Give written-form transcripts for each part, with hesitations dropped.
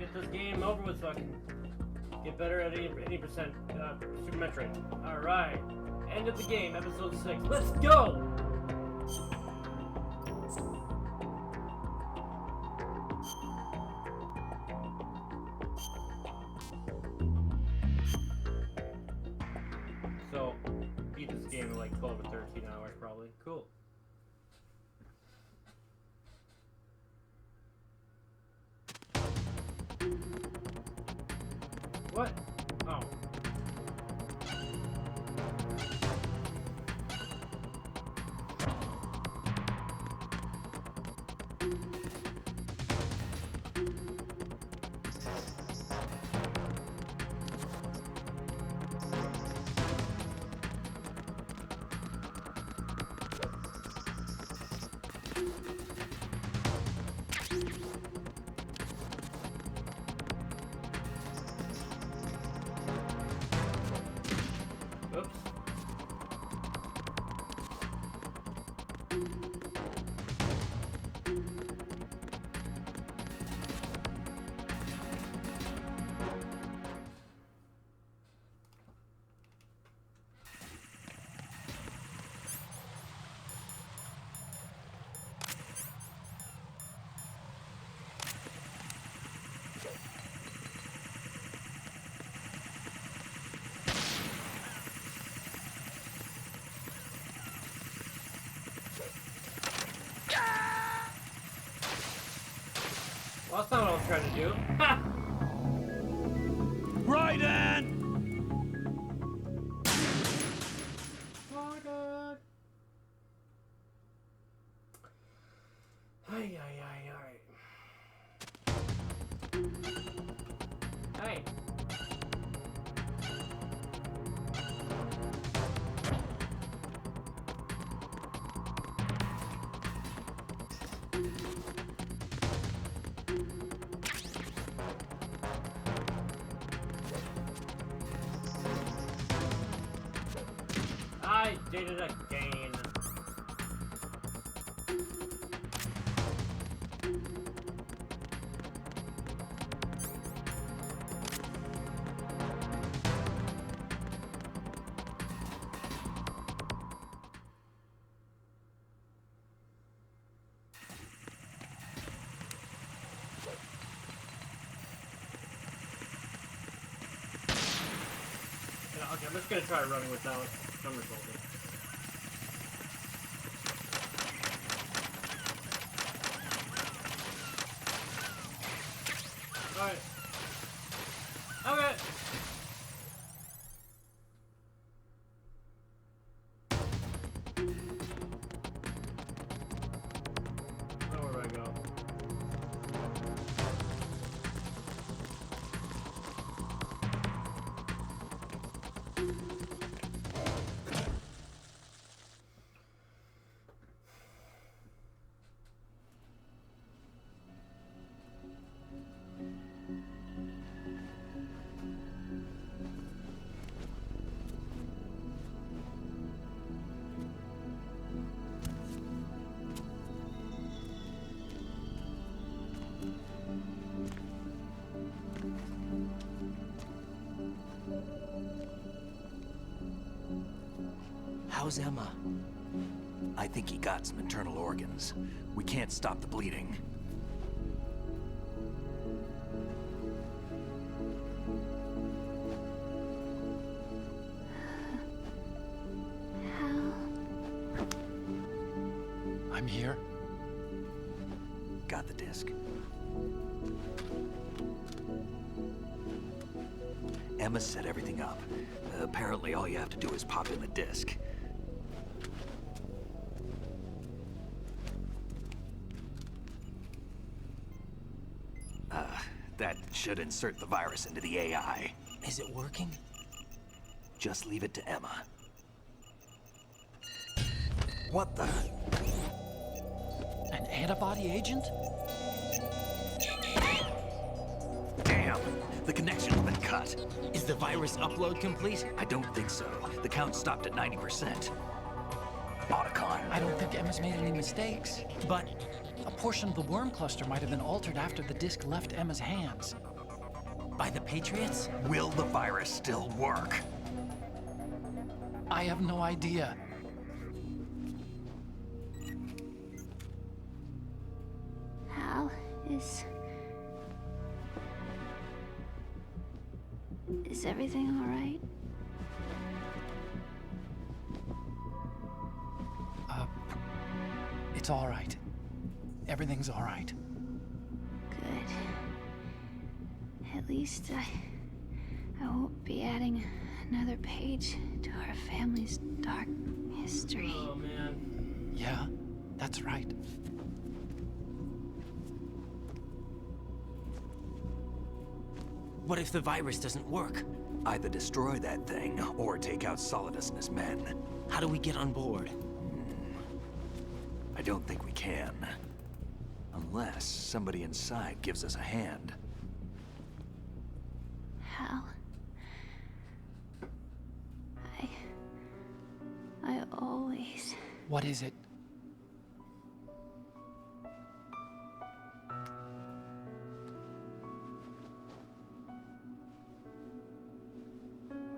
get this game over with so I can get better at 80% Super Metroid. Alright. End of the game, episode 6. Let's go! So, beat this game in like 12 or 13 hours probably. Cool. What? Oh. Oops. Well, that's not what I was trying to do. Ha! Raiden! Oh, God. Ay, alright. Hey. I did it again. Yeah, okay, I'm just gonna try running without somersaulting. Alright. Okay. Now where do I go? How's Emma? I think he got some internal organs. We can't stop the bleeding. I'm here. Got the disc. Emma set everything up. Apparently all you have to do is pop in the disc. That should insert the virus into the AI. Is it working? Just leave it to Emma. What the? An antibody agent? Damn! The connection's been cut. Is the virus upload complete? I don't think so. The count stopped at 90%. Otacon. I don't think Emma's made any mistakes. But a portion of the worm cluster might have been altered after the disc left Emma's hands. By the Patriots? Will the virus still work? I have no idea. Hal, is everything all right? It's all right. Everything's all right. Good. At least I won't be adding another page to our family's dark history. Oh, man. Yeah, that's right. What if the virus doesn't work? Either destroy that thing, or take out Solidus and his men. How do we get on board? I don't think we can. Unless somebody inside gives us a hand. Hal, I always... What is it?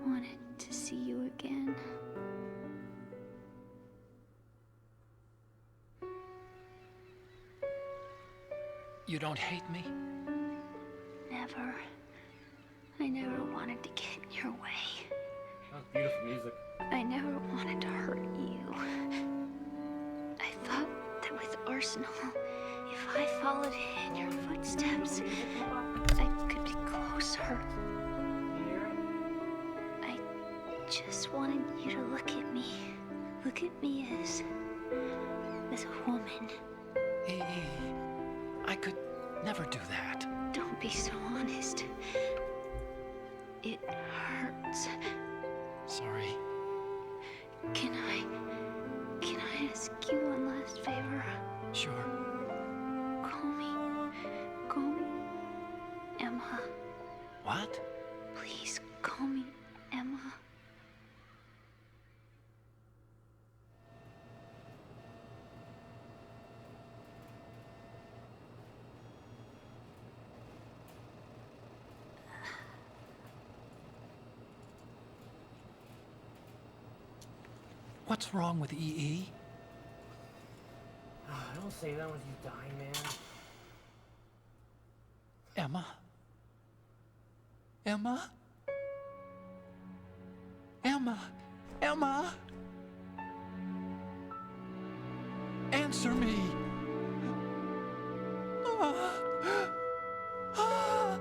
wanted to see you again. You don't hate me? Never. I never wanted to get in your way. That's beautiful music. I never wanted to hurt you. I thought that with Arsenal, if I followed in your footsteps, I could be closer. I just wanted you to look at me. Look at me as a woman. I could never do that. Don't be so honest. It hurts. Sorry. Can I ask you one last favor? Sure. Call me Emma. What? Please call me Emma. What's wrong with EE? Don't say that when you die, man. Emma? Emma? Emma? Emma? Answer me! Ah. Ah.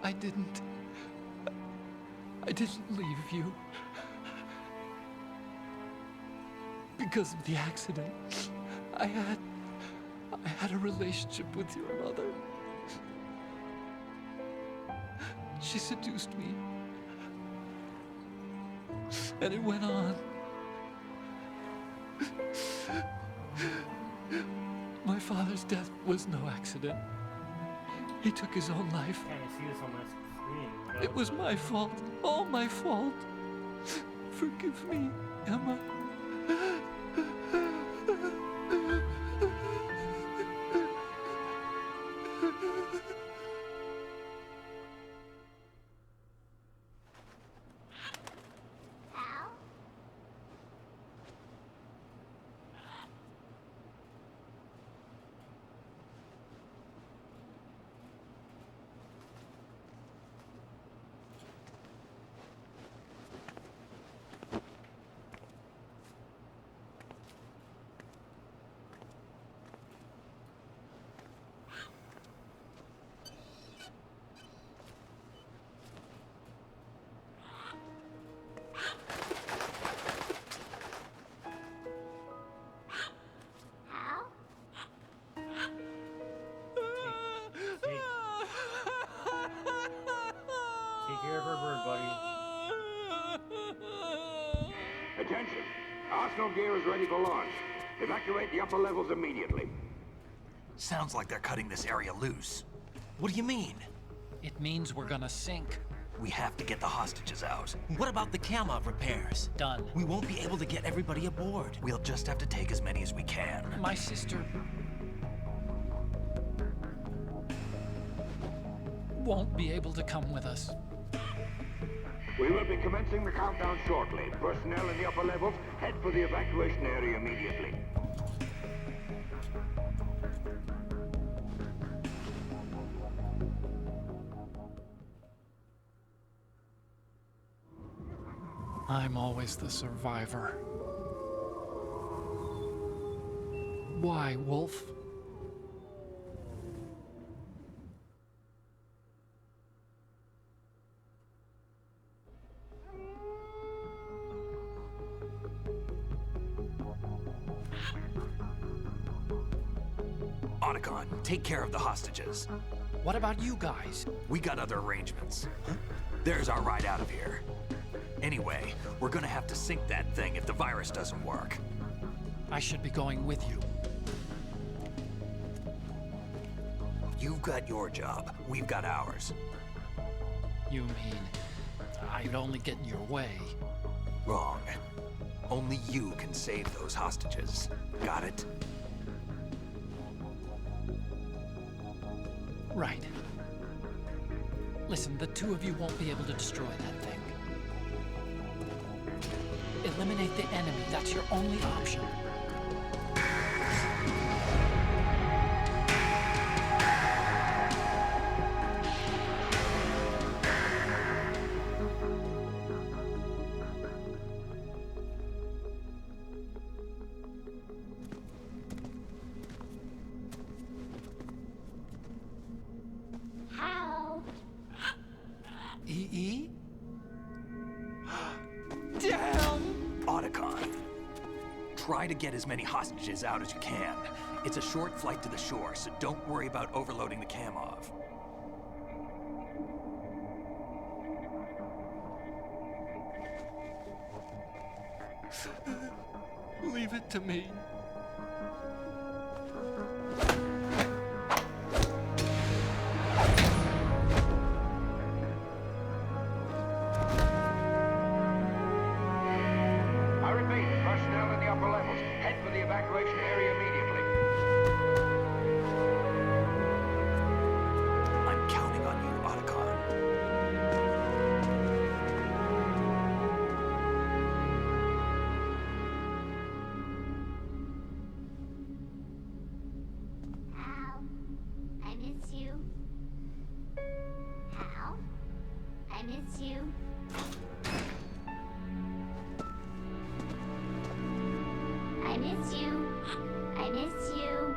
I didn't leave you. Because of the accident, I had a relationship with your mother. She seduced me. And it went on. My father's death was no accident. He took his own life. Can't even see this on my screen. It was my fault. All my fault. Forgive me, Emma. Attention! Arsenal gear is ready for launch. Evacuate the upper levels immediately. Sounds like they're cutting this area loose. What do you mean? It means we're gonna sink. We have to get the hostages out. What about the camo repairs? Done. We won't be able to get everybody aboard. We'll just have to take as many as we can. My sister won't be able to come with us. We will be commencing the countdown shortly. Personnel in the upper levels, head for the evacuation area immediately. I'm always the survivor. Why, Wolf? Otacon, take care of the hostages. What about you guys? We got other arrangements. There's our ride out of here. Anyway, we're gonna have to sink that thing if the virus doesn't work. I should be going with you. You've got your job, we've got ours. You mean I'd only get in your way? Wrong. Only you can save those hostages. Got it? Right. Listen, the two of you won't be able to destroy that thing. Eliminate the enemy. That's your only option. How? EE? Damn! Otacon, try to get as many hostages out as you can. It's a short flight to the shore, so don't worry about overloading the Kamov. Leave it to me. I repeat, personnel in the upper levels, head for the evacuation area immediately. I'm counting on you, Otacon. Hal, I miss you. Hal, I miss you. I miss you. I miss you.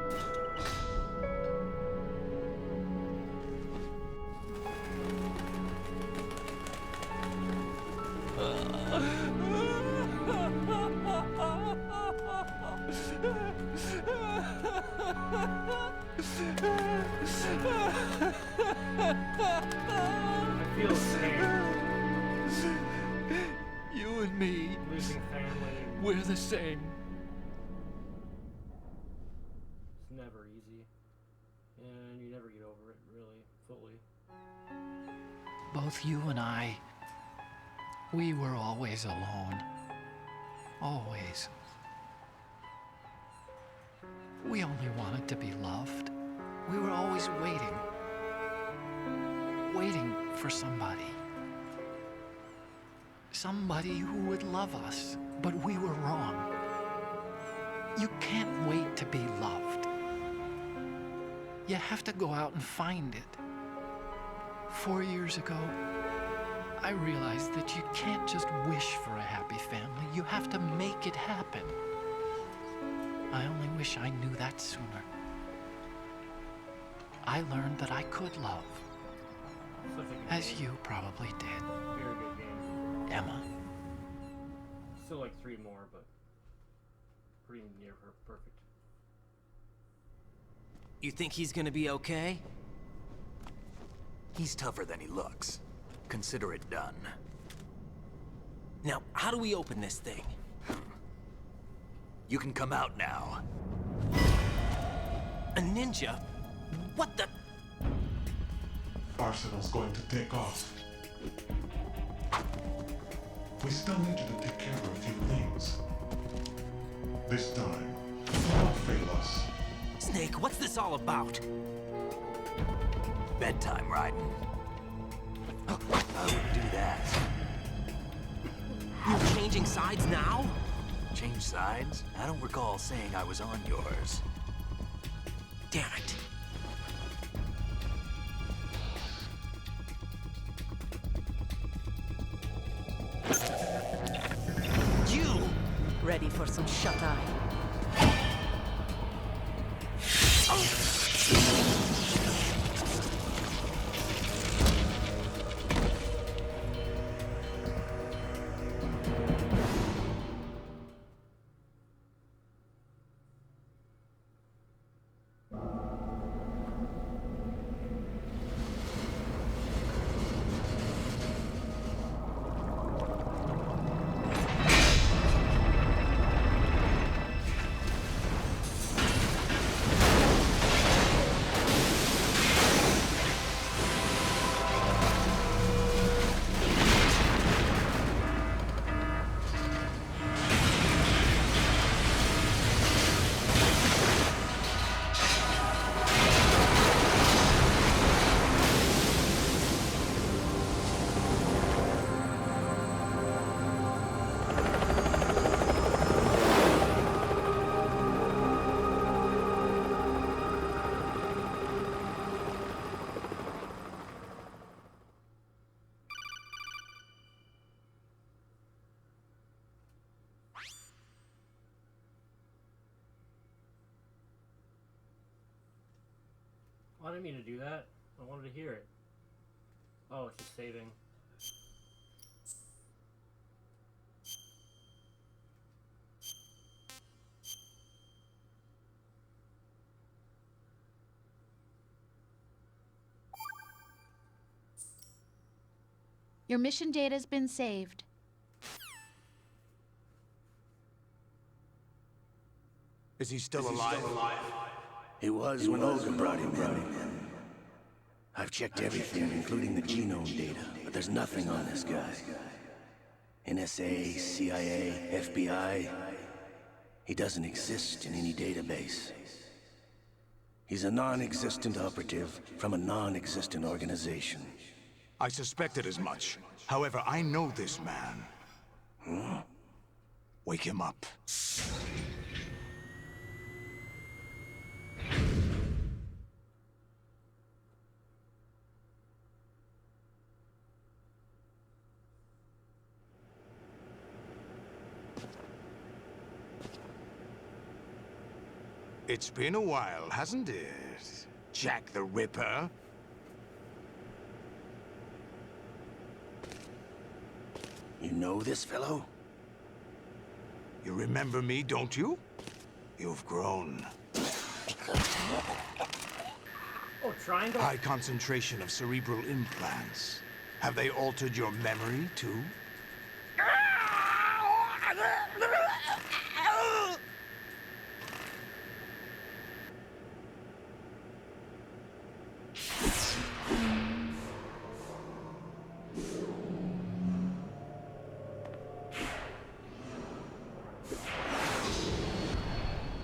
I feel the same. You and me, Losing family. we're the same. It's never easy. And you never get over it, really, fully. Both you and I, we were always alone. Always. We only wanted to be loved. We were always waiting. Waiting for somebody. Somebody who would love us, but we were wrong. You can't wait to be loved. You have to go out and find it. 4 years ago, I realized that you can't just wish for a happy family. You have to make it happen. I only wish I knew that sooner. I learned that I could love, Such a good as game. you probably did, Very good game. Emma. Still like 3 more, but pretty near perfect. You think he's gonna be okay? He's tougher than he looks. Consider it done. Now, how do we open this thing? You can come out now. A ninja? What the? Arsenal's going to take off. We still need you to take care of a few things. This time, don't fail us. Snake, what's this all about? Bedtime, Raiden. I would do that. You're changing sides now? Change sides? I don't recall saying I was on yours. Damn it. You! Ready for some shut-eye? Oh, I didn't mean to do that. I wanted to hear it. Oh, it's just saving. Your mission data's been saved. Is he still alive? He was when Olga brought him in. I've checked everything, including the genome data, but there's nothing on this guy. NSA, CIA, FBI. He doesn't exist in any database. He's a non-existent operative from a non-existent organization. I suspected as much. However, I know this man. Huh? Wake him up. It's been a while, hasn't it? Jack the Ripper? You know this fellow? You remember me, don't you? You've grown. Oh, triangle? High concentration of cerebral implants. Have they altered your memory, too?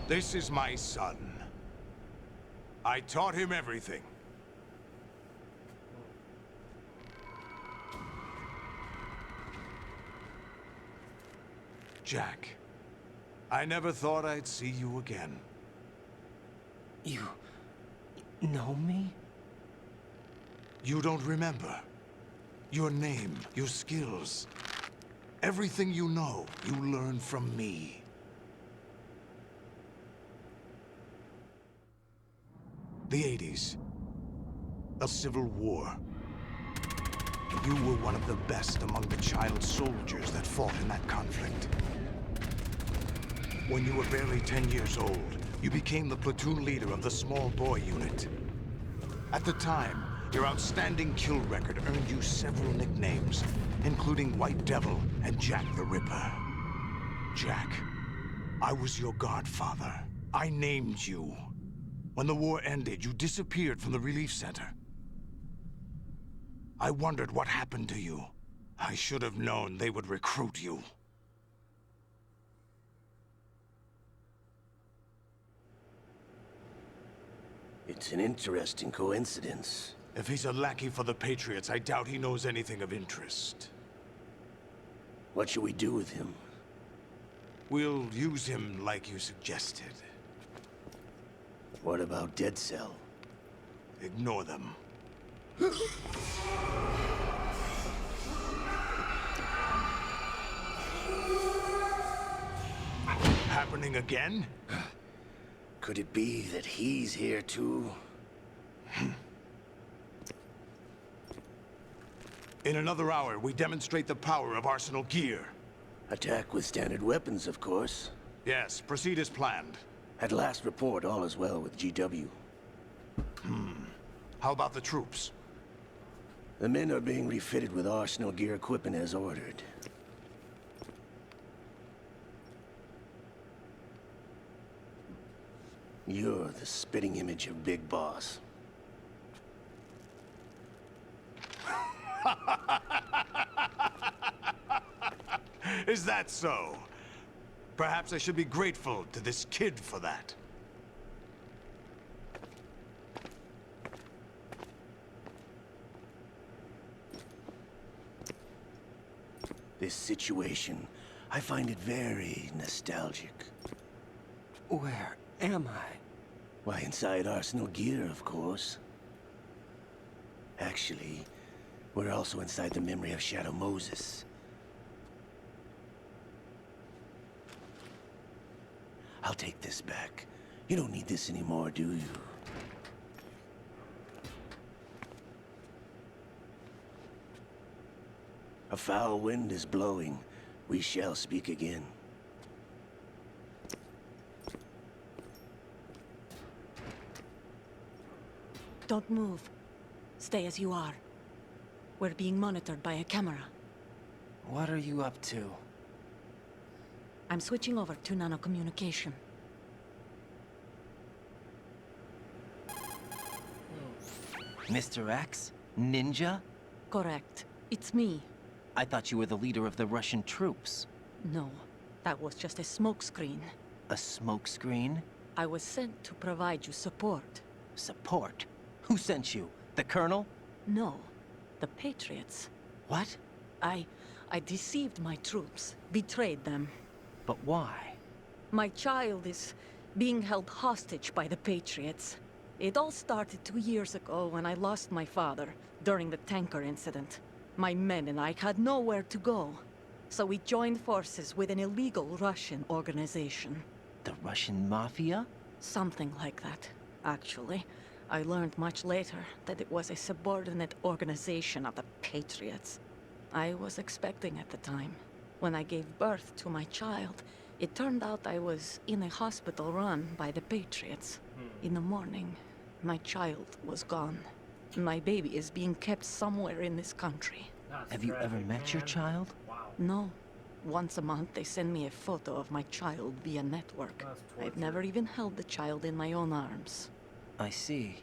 This is my son. I taught him everything. Jack, I never thought I'd see you again. You know me? You don't remember. Your name, your skills. Everything you know, you learned from me. The 80s. A civil war. You were one of the best among the child soldiers that fought in that conflict. When you were barely 10 years old, you became the platoon leader of the small boy unit. At the time, your outstanding kill record earned you several nicknames, including White Devil and Jack the Ripper. Jack, I was your godfather. I named you. When the war ended, you disappeared from the relief center. I wondered what happened to you. I should have known they would recruit you. It's an interesting coincidence. If he's a lackey for the Patriots, I doubt he knows anything of interest. What should we do with him? We'll use him like you suggested. What about Dead Cell? Ignore them. Happening again? Could it be that he's here too? In another hour, we demonstrate the power of Arsenal gear. Attack with standard weapons, of course. Yes, proceed as planned. At last report, all is well with GW. How about the troops? The men are being refitted with Arsenal gear equipment as ordered. You're the spitting image of Big Boss. Is that so? Perhaps I should be grateful to this kid for that. This situation, I find it very nostalgic. Where am I? Why, inside Arsenal gear, of course. Actually, we're also inside the memory of Shadow Moses. I'll take this back. You don't need this anymore, do you? A foul wind is blowing. We shall speak again. Don't move. Stay as you are. We're being monitored by a camera. What are you up to? I'm switching over to nanocommunication. Mr. X? Ninja? Correct. It's me. I thought you were the leader of the Russian troops. No, that was just a smokescreen. A smokescreen? I was sent to provide you support. Support? Who sent you? The Colonel? No, the Patriots. What? I deceived my troops, betrayed them. But why? My child is being held hostage by the Patriots. It all started 2 years ago when I lost my father during the tanker incident. My men and I had nowhere to go, so we joined forces with an illegal Russian organization. The Russian Mafia? Something like that, actually. I learned much later that it was a subordinate organization of the Patriots. I was expecting at the time. When I gave birth to my child, it turned out I was in a hospital run by the Patriots. In the morning, my child was gone. My baby is being kept somewhere in this country. Have you ever met your child? Wow. No. Once a month, they send me a photo of my child via network. I've never even held the child in my own arms. I see.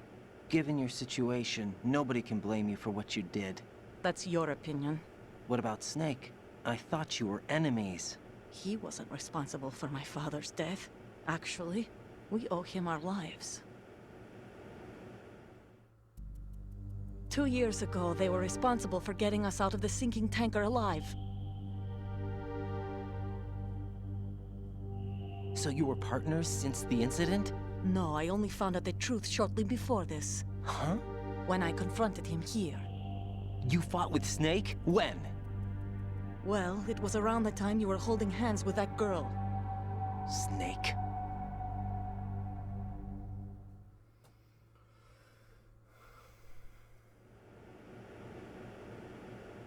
Given your situation, nobody can blame you for what you did. That's your opinion. What about Snake? I thought you were enemies. He wasn't responsible for my father's death. Actually, we owe him our lives. 2 years ago, they were responsible for getting us out of the sinking tanker alive. So you were partners since the incident? No, I only found out the truth shortly before this. Huh? When I confronted him here. You fought with Snake? When? Well, it was around the time you were holding hands with that girl. Snake.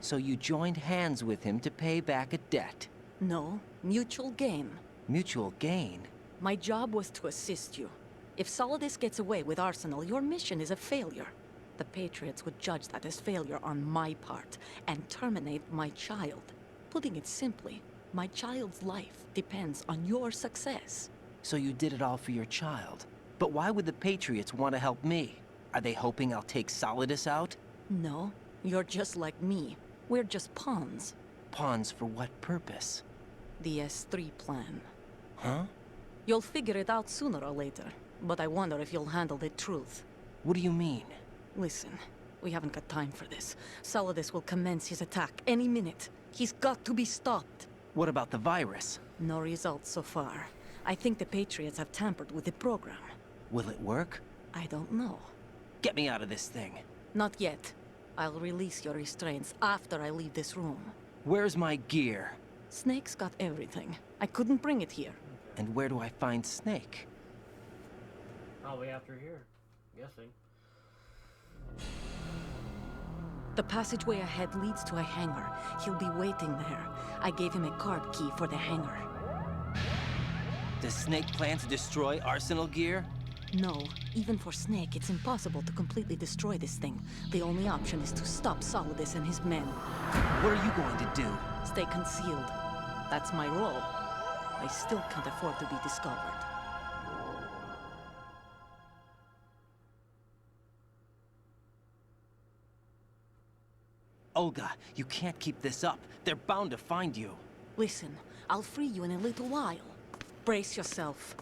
So you joined hands with him to pay back a debt? No, mutual gain. Mutual gain? My job was to assist you. If Solidus gets away with Arsenal, your mission is a failure. The Patriots would judge that as failure on my part, and terminate my child. Putting it simply, My child's life depends on your success. So you did it all for your child. But why would the Patriots want to help me? Are they hoping I'll take Solidus out? No, you're just like me. We're just pawns. Pawns for what purpose? The S3 plan. Huh? You'll figure it out sooner or later, but I wonder if you'll handle the truth. What do you mean? Listen, we haven't got time for this. Solidus will commence his attack any minute. He's got to be stopped. What about the virus? No results so far. I think the Patriots have tampered with the program. Will it work? I don't know. Get me out of this thing. Not yet. I'll release your restraints after I leave this room. Where's my gear? Snake's got everything. I couldn't bring it here. And where do I find Snake? Probably after here. I'm guessing. The passageway ahead leads to a hangar. He'll be waiting there. I gave him a card key for the hangar. Does Snake plan to destroy Arsenal gear? No. Even for Snake, it's impossible to completely destroy this thing. The only option is to stop Solidus and his men. What are you going to do? Stay concealed. That's my role. I still can't afford to be discovered. Olga, you can't keep this up. They're bound to find you. Listen, I'll free you in a little while. Brace yourself.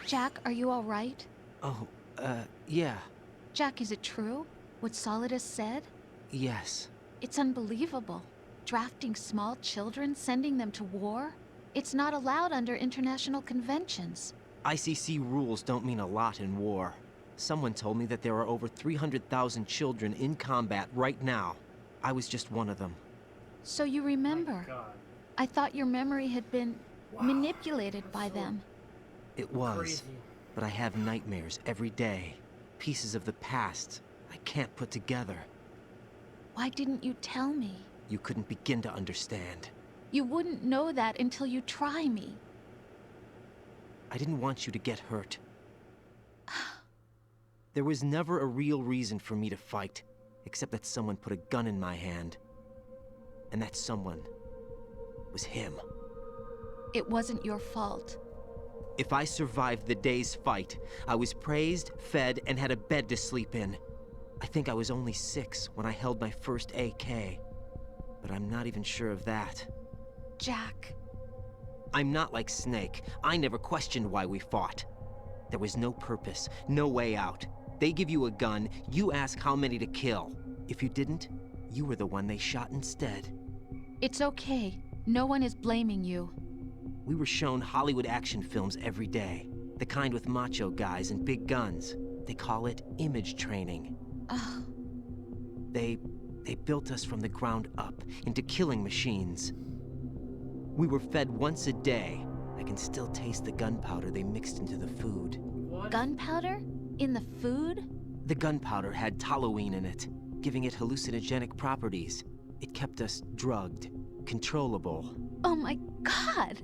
Jack, are you all right? Oh, yeah. Jack, is it true? What Solidus said? Yes. It's unbelievable. Drafting small children, sending them to war? It's not allowed under international conventions. ICC rules don't mean a lot in war. Someone told me that there are over 300,000 children in combat right now. I was just one of them. So you remember? God. I thought your memory had been manipulated by them. It was, Crazy. but I have nightmares every day. Pieces of the past I can't put together. Why didn't you tell me? You couldn't begin to understand. You wouldn't know that until you try me. I didn't want you to get hurt. There was never a real reason for me to fight, except that someone put a gun in my hand. And that someone was him. It wasn't your fault. If I survived the day's fight, I was praised, fed, and had a bed to sleep in. I think I was only 6 when I held my first AK. But I'm not even sure of that. Jack. I'm not like Snake. I never questioned why we fought. There was no purpose, no way out. They give you a gun, you ask how many to kill. If you didn't, you were the one they shot instead. It's okay. No one is blaming you. We were shown Hollywood action films every day. The kind with macho guys and big guns. They call it image training. Ugh. They built us from the ground up into killing machines. We were fed once a day. I can still taste the gunpowder they mixed into the food. What? Gunpowder? In the food? The gunpowder had toluene in it, giving it hallucinogenic properties. It kept us drugged, controllable. Oh my God!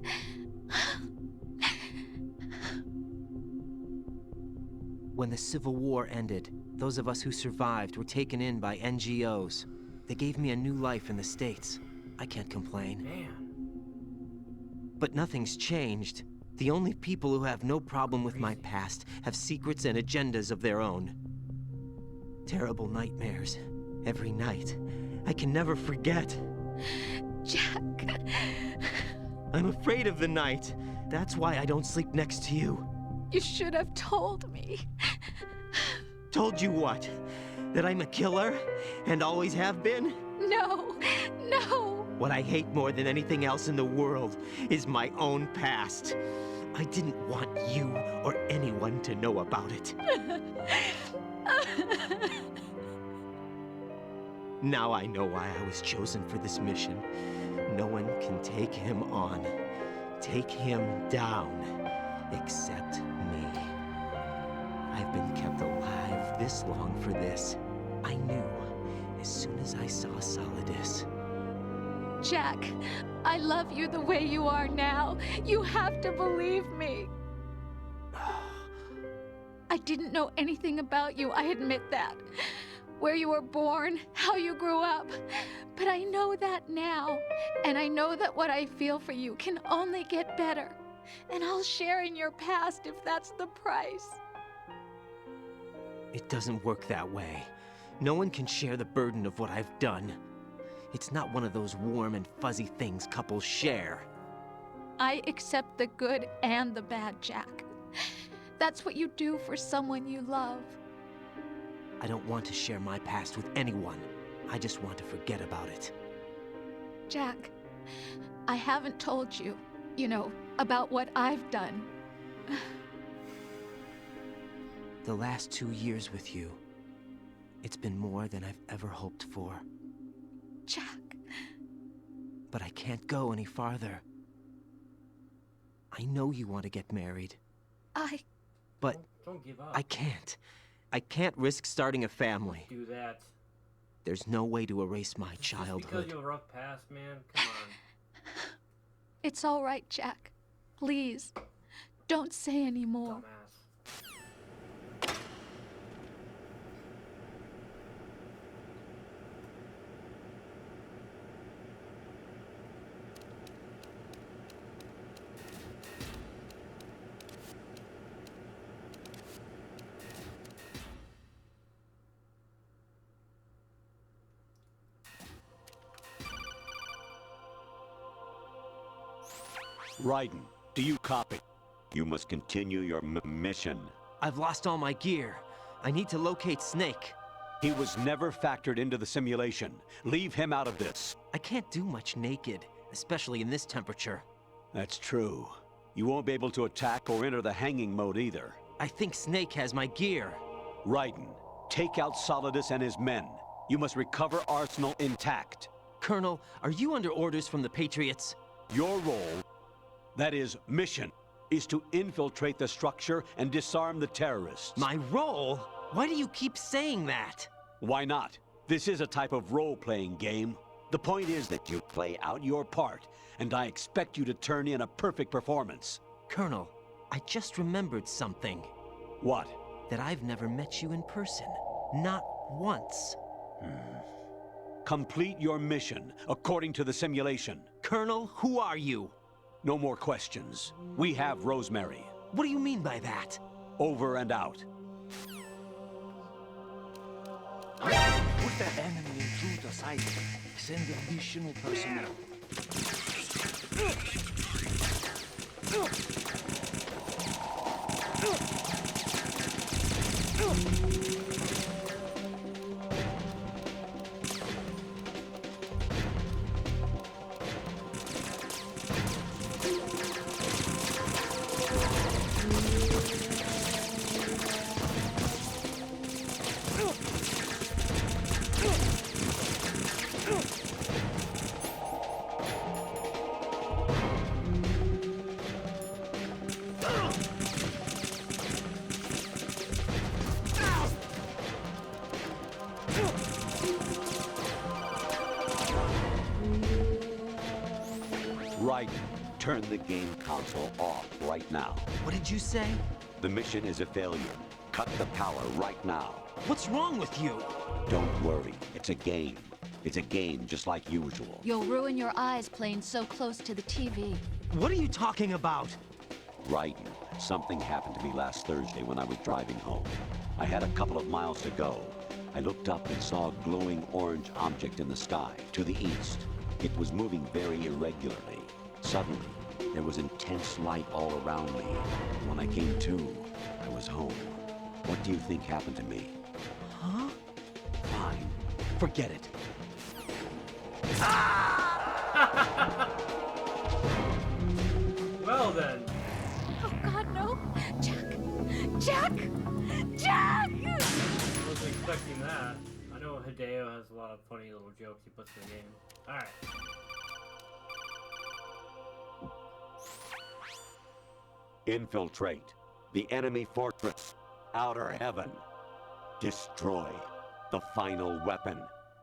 When the Civil War ended, those of us who survived were taken in by NGOs. They gave me a new life in the States. I can't complain. Man. But nothing's changed. The only people who have no problem with my past have secrets and agendas of their own. Terrible nightmares. Every night. I can never forget. Jack. I'm afraid of the night. That's why I don't sleep next to you. You should have told me. Told you what? That I'm a killer? And always have been? No, no. What I hate more than anything else in the world is my own past. I didn't want you or anyone to know about it. Now I know why I was chosen for this mission. No one can take him on. take him down, except me. I've been kept alive this long for this. I knew as soon as I saw Solidus. Jack, I love you the way you are now. You have to believe me. I didn't know anything about you, I admit that. Where you were born, how you grew up. But I know that now. And I know that what I feel for you can only get better. And I'll share in your past if that's the price. It doesn't work that way. No one can share the burden of what I've done. It's not one of those warm and fuzzy things couples share. I accept the good and the bad, Jack. That's what you do for someone you love. I don't want to share my past with anyone. I just want to forget about it. Jack, I haven't told you, about what I've done. The last 2 years with you, it's been more than I've ever hoped for. Jack. But I can't go any farther. I know you want to get married. But don't give up. I can't. I can't risk starting a family. Do that. There's no way to erase my Just childhood. because you have a rough past, man. Come on. It's all right, Jack. Please, don't say any more. Dumbass. Raiden, do you copy? You must continue your mission. I've lost all my gear. I need to locate Snake. He was never factored into the simulation. Leave him out of this. I can't do much naked, especially in this temperature. That's true. You won't be able to attack or enter the hanging mode either. I think Snake has my gear. Raiden, take out Solidus and his men. You must recover Arsenal intact. Colonel, are you under orders from the Patriots? Your role, that is, mission, is to infiltrate the structure and disarm the terrorists. My role? Why do you keep saying that? Why not? This is a type of role-playing game. The point is that you play out your part, and I expect you to turn in a perfect performance. Colonel, I just remembered something. What? That I've never met you in person. Not once. Complete your mission, according to the simulation. Colonel, who are you? No more questions. We have Rosemary. What do you mean by that? Over and out. Put that enemy intruder aside. Send additional personnel. Raiden, turn the game console off right now. What did you say? The mission is a failure. Cut the power right now. What's wrong with you? Don't worry. It's a game. It's a game just like usual. You'll ruin your eyes playing so close to the TV. What are you talking about? Raiden, something happened to me last Thursday when I was driving home. I had a couple of miles to go. I looked up and saw a glowing orange object in the sky, to the east. It was moving very irregularly. Suddenly, there was intense light all around me. When I came to, I was home. What do you think happened to me? Huh? Fine. Forget it. Well then. Oh God, no! Jack! Jack! Jack! I wasn't expecting that. I know Hideo has a lot of funny little jokes he puts in the game. Alright. Infiltrate the enemy fortress, Outer Heaven. Destroy the final weapon,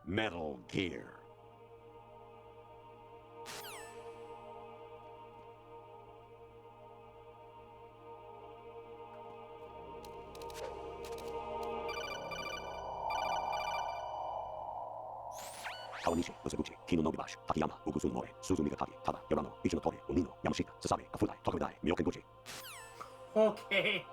Metal Gear. Kawanishi, Noseguchi, Kino Nogibashi, Takayama, Ugusun More, Suzumigakaki, Tada, Yorano, Ichinotori, Onino, Yamashita, Sasabe, Kafudai, Tokamidai, Miyokenguchi. Okay.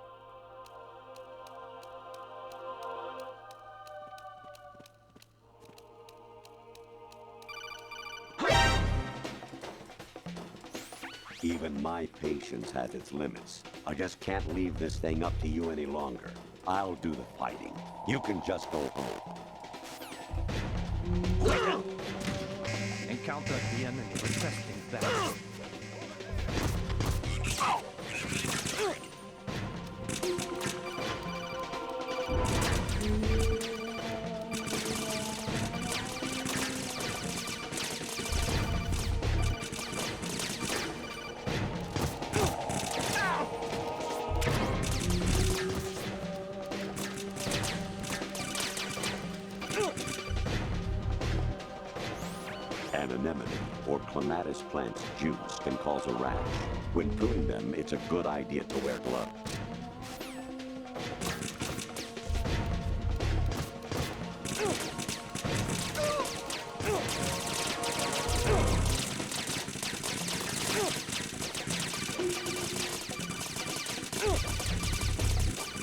Even my patience has its limits. I just can't leave this thing up to you any longer. I'll do the fighting. You can just go home. Encounter the enemy requesting battle. An anemone, or clematis plant's juice, can cause a rash. When pruning them, it's a good idea to wear gloves.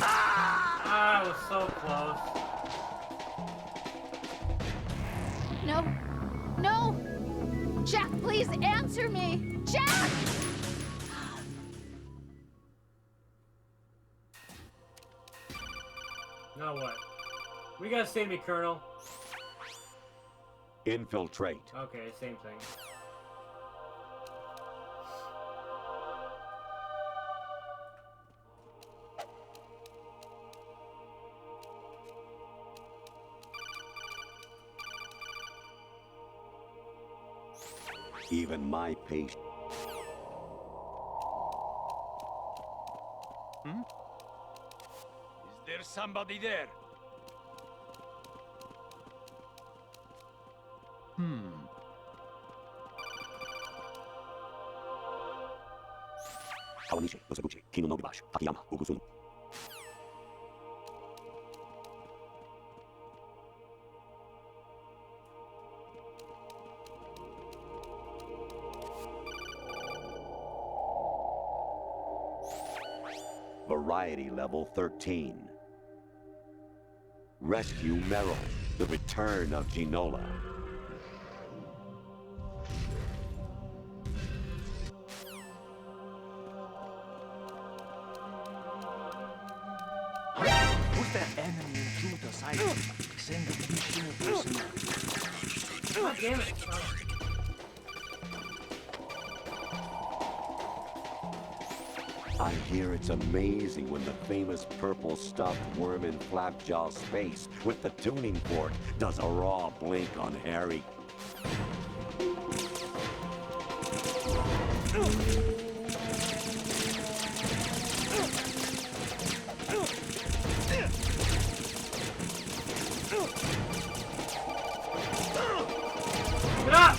Ah, I was so close. No. No! Jack, please answer me! Jack! Now what? We gotta save me, Colonel. Infiltrate. Okay, same thing. Even my patience. Hmm? Is there somebody there? Kawanishi, Noseguchi, Kino Nogibashi, Takayama, Ugusun. Variety level 13. Rescue Meryl, the return of Ginola. Who's that enemy intruder side? Send additional personnel. God damn it. I hear it's amazing when the famous purple stuffed worm in Flapjaw's face with the tuning fork does a raw blink on Harry. Get up!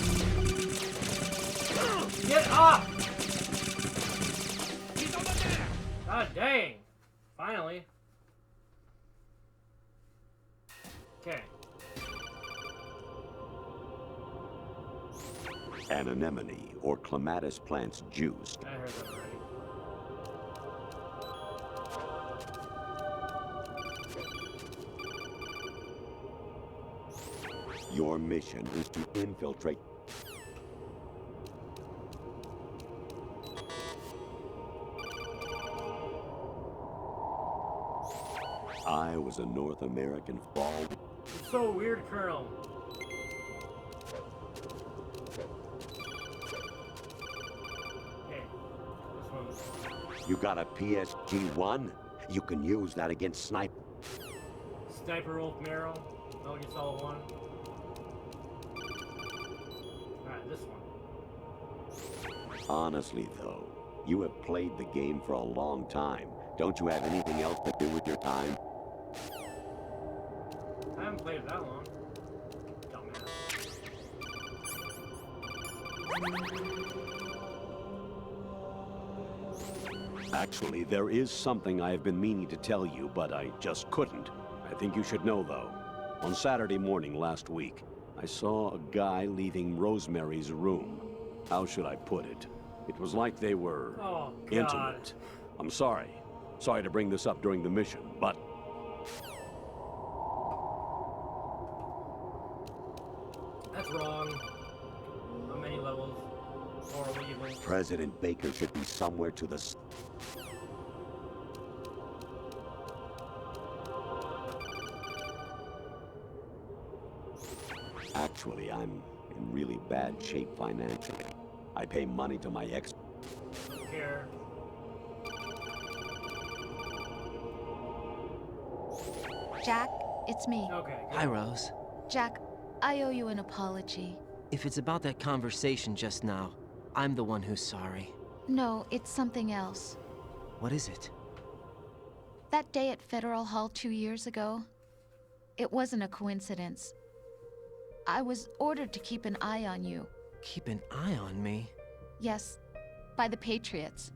Get up! God dang! Finally. Okay. An anemone, or clematis plant's juice. I heard that already. Your mission is to infiltrate. I was a North American fall. It's so weird, Colonel. Hey, this one's You got a PSG-1? You can use that against sniper. Sniper Wolf Merrill. Metal Gear Solid 1. Alright, this one. Honestly, though, You have played the game for a long time. Don't you have anything else to do with your time? I haven't played it that long. Dumbass. Actually, there is something I have been meaning to tell you, but I just couldn't. I think you should know, though. On Saturday morning last week, I saw a guy leaving Rosemary's room. How should I put it? It was like they were intimate. I'm sorry. Sorry to bring this up during the mission, but... That's wrong. On many levels. Or even. President Baker should be somewhere to the... Actually, I'm in really bad shape financially. I pay money to my ex... Here. Jack, it's me. Okay. Hi, Rose. Jack, I owe you an apology. If it's about that conversation just now, I'm the one who's sorry. No, it's something else. What is it? That day at Federal Hall 2 years ago, it wasn't a coincidence. I was ordered to keep an eye on you. Keep an eye on me? Yes, by the Patriots.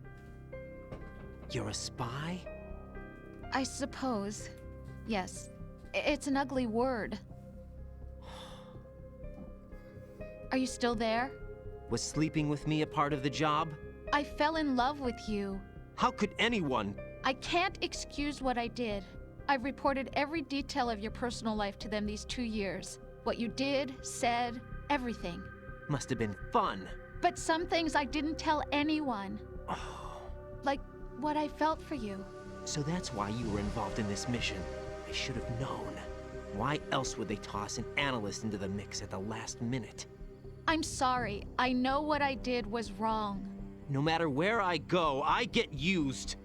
You're a spy? I suppose. Yes. It's an ugly word. Are you still there? Was sleeping with me a part of the job? I fell in love with you. How could anyone? I can't excuse what I did. I've reported every detail of your personal life to them these 2 years. What you did, said, everything. Must have been fun. But some things I didn't tell anyone. Like what I felt for you. So that's why you were involved in this mission. I should have known. Why else would they toss an analyst into the mix at the last minute? I'm sorry. I know what I did was wrong. No matter where I go, I get used.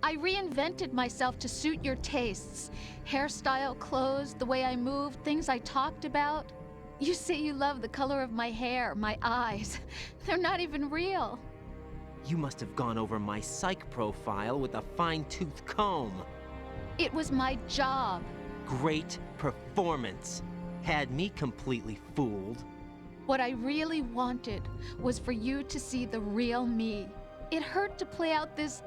I reinvented myself to suit your tastes. Hairstyle, clothes, the way I moved, things I talked about. You say you love the color of my hair, my eyes. They're not even real. You must have gone over my psych profile with a fine-tooth comb. It was my job. Great performance. Had me completely fooled. What I really wanted was for you to see the real me. It hurt to play out this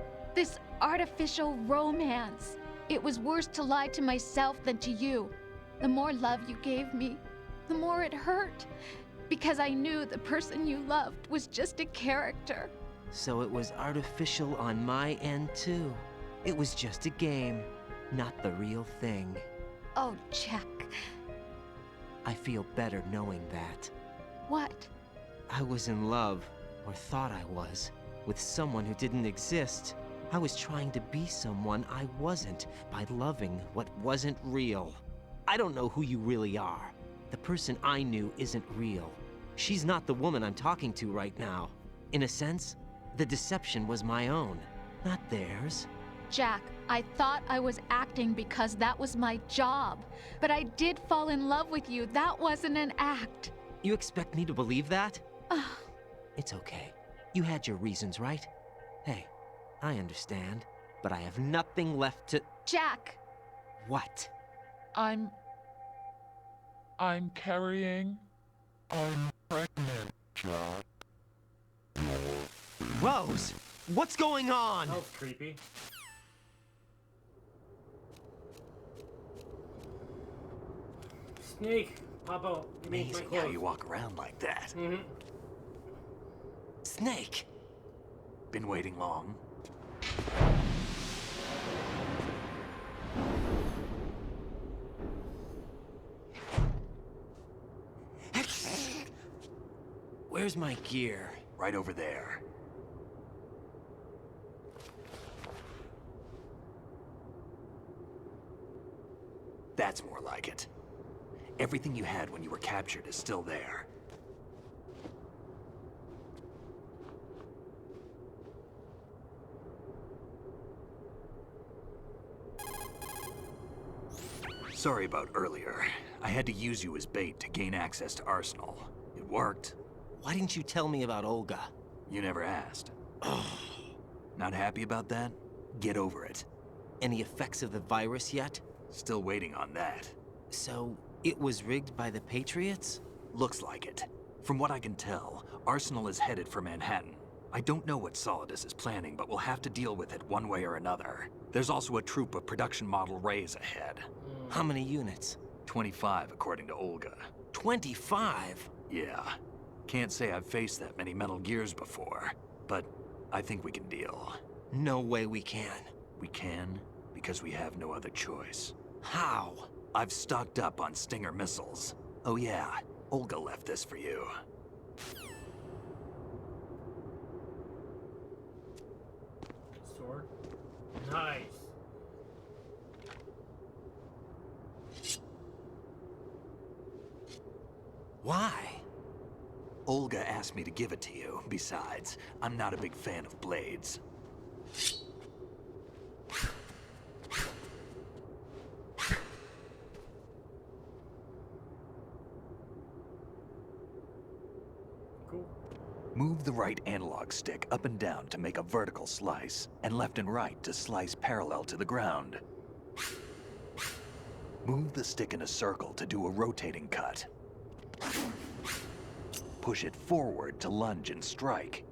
artificial romance. It was worse to lie to myself than to you. The more love you gave me, the more it hurt. Because I knew the person you loved was just a character. So it was artificial on my end too. It was just a game, not the real thing. Oh, Jack. I feel better knowing that. What? I was in love, or thought I was, with someone who didn't exist. I was trying to be someone I wasn't by loving what wasn't real. I don't know who you really are. The person I knew isn't real. She's not the woman I'm talking to right now. In a sense, the deception was my own, not theirs. Jack, I thought I was acting because that was my job. But I did fall in love with you. That wasn't an act. You expect me to believe that? It's okay. You had your reasons, right? Hey, I understand, but I have nothing left to... Jack! What? I'm carrying... I'm pregnant, Jack. Rose! What's going on? That was creepy. Snake! Pop out. Give me my Amazing clothes. how you walk around like that. Mm-hmm. Snake! Been waiting long? Where's my gear? Right over there. That's more like it. Everything you had when you were captured is still there. Sorry about earlier. I had to use you as bait to gain access to Arsenal. It worked. Why didn't you tell me about Olga? You never asked. Not happy about that? Get over it. Any effects of the virus yet? Still waiting on that. So, it was rigged by the Patriots? Looks like it. From what I can tell, Arsenal is headed for Manhattan. I don't know what Solidus is planning, but we'll have to deal with it one way or another. There's also a troop of production model Rays ahead. How many units? 25, according to Olga. 25? Yeah. Can't say I've faced that many Metal Gears before, but I think we can deal. No way we can. We can, because we have no other choice. How? I've stocked up on Stinger missiles. Oh yeah, Olga left this for you. Sword. Nice. Why? Olga asked me to give it to you. Besides, I'm not a big fan of blades. Cool. Move the right analog stick up and down to make a vertical slice, and left and right to slice parallel to the ground. Move the stick in a circle to do a rotating cut. Push it forward to lunge and strike.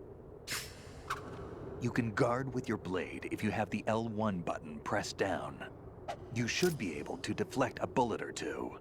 You can guard with your blade if you have the L1 button pressed down. You should be able to deflect a bullet or two.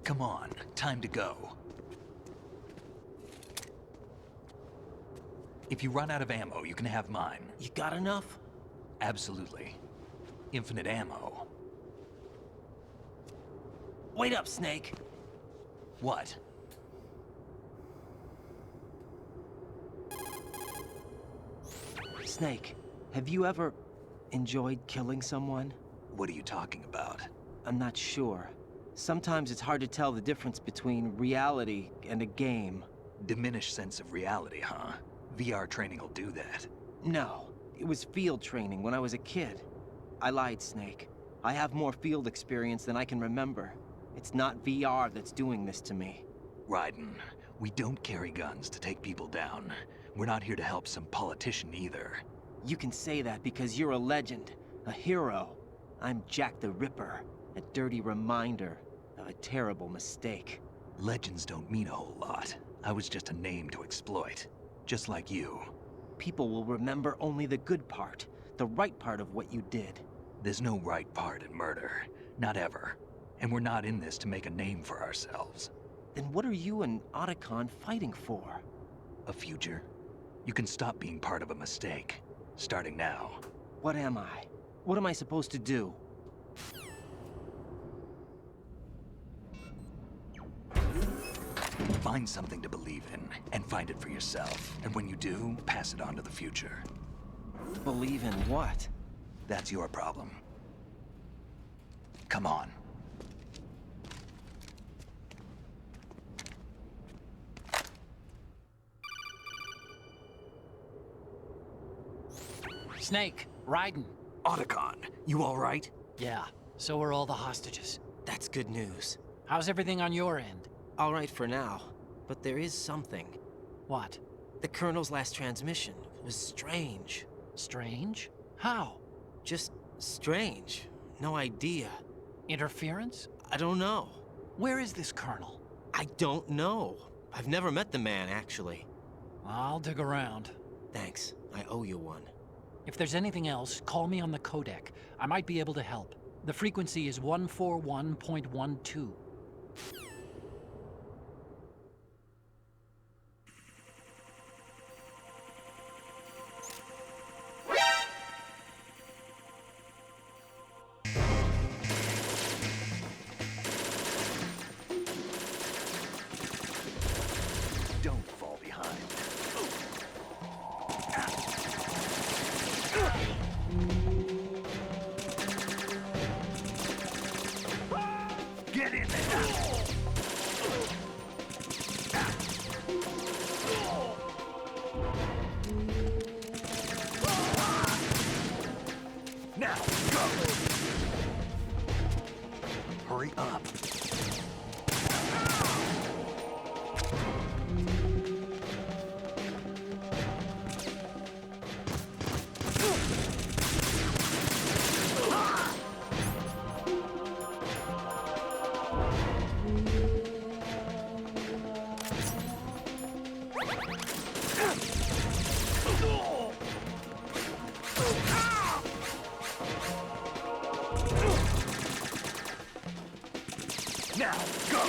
Come on, time to go. If you run out of ammo, you can have mine. You got enough? Absolutely. Infinite ammo. Wait up, Snake. What? Snake, have you ever enjoyed killing someone? What are you talking about? I'm not sure. Sometimes it's hard to tell the difference between reality and a game. Diminished sense of reality, huh? VR training will do that. No, it was field training when I was a kid. I lied, Snake. I have more field experience than I can remember. It's not VR that's doing this to me. Raiden, we don't carry guns to take people down. We're not here to help some politician either. You can say that because you're a legend, a hero. I'm Jack the Ripper, a dirty reminder of a terrible mistake. Legends don't mean a whole lot. I was just a name to exploit, just like you. People will remember only the good part, the right part of what you did. There's no right part in murder, not ever. And we're not in this to make a name for ourselves. Then what are you and Otacon fighting for? A future. You can stop being part of a mistake, starting now. What am I? What am I supposed to do? Find something to believe in, and find it for yourself. And when you do, pass it on to the future. Believe in what? That's your problem. Come on. Snake, Raiden. Otacon, you all right? Yeah, so are all the hostages. That's good news. How's everything on your end? All right for now, but there is something. What? The Colonel's last transmission was strange. Strange? How? Just strange. No idea. Interference? I don't know. Where is this Colonel? I don't know. I've never met the man, actually. I'll dig around. Thanks. I owe you one. If there's anything else, call me on the codec. I might be able to help. The frequency is 141.12. Don't fall behind. Get in there! Now, go! Hurry up. Now, go!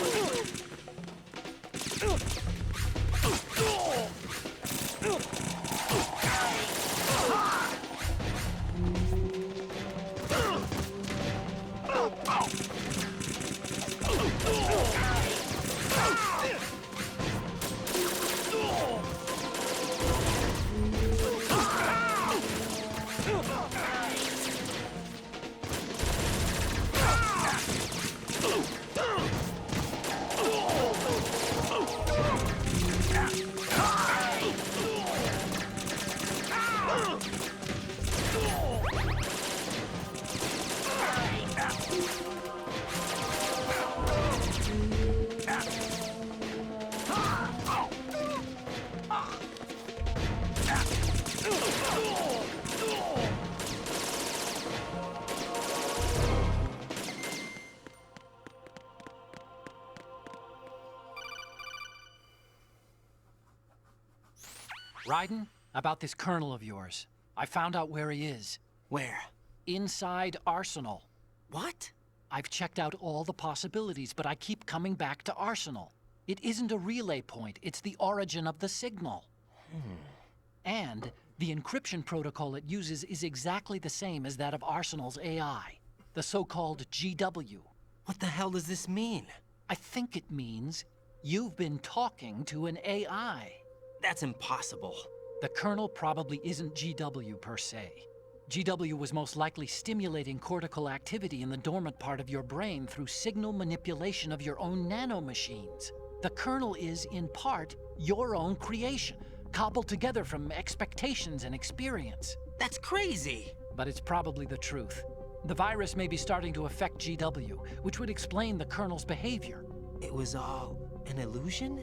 Raiden, about this colonel of yours. I found out where he is. Where? Inside Arsenal. What? I've checked out all the possibilities, but I keep coming back to Arsenal. It isn't a relay point, it's the origin of the signal. And the encryption protocol it uses is exactly the same as that of Arsenal's AI, the so-called GW. What the hell does this mean? I think it means you've been talking to an AI. That's impossible. The kernel probably isn't GW per se. GW was most likely stimulating cortical activity in the dormant part of your brain through signal manipulation of your own nanomachines. The kernel is, in part, your own creation, cobbled together from expectations and experience. That's crazy! But it's probably the truth. The virus may be starting to affect GW, which would explain the kernel's behavior. It was all an illusion?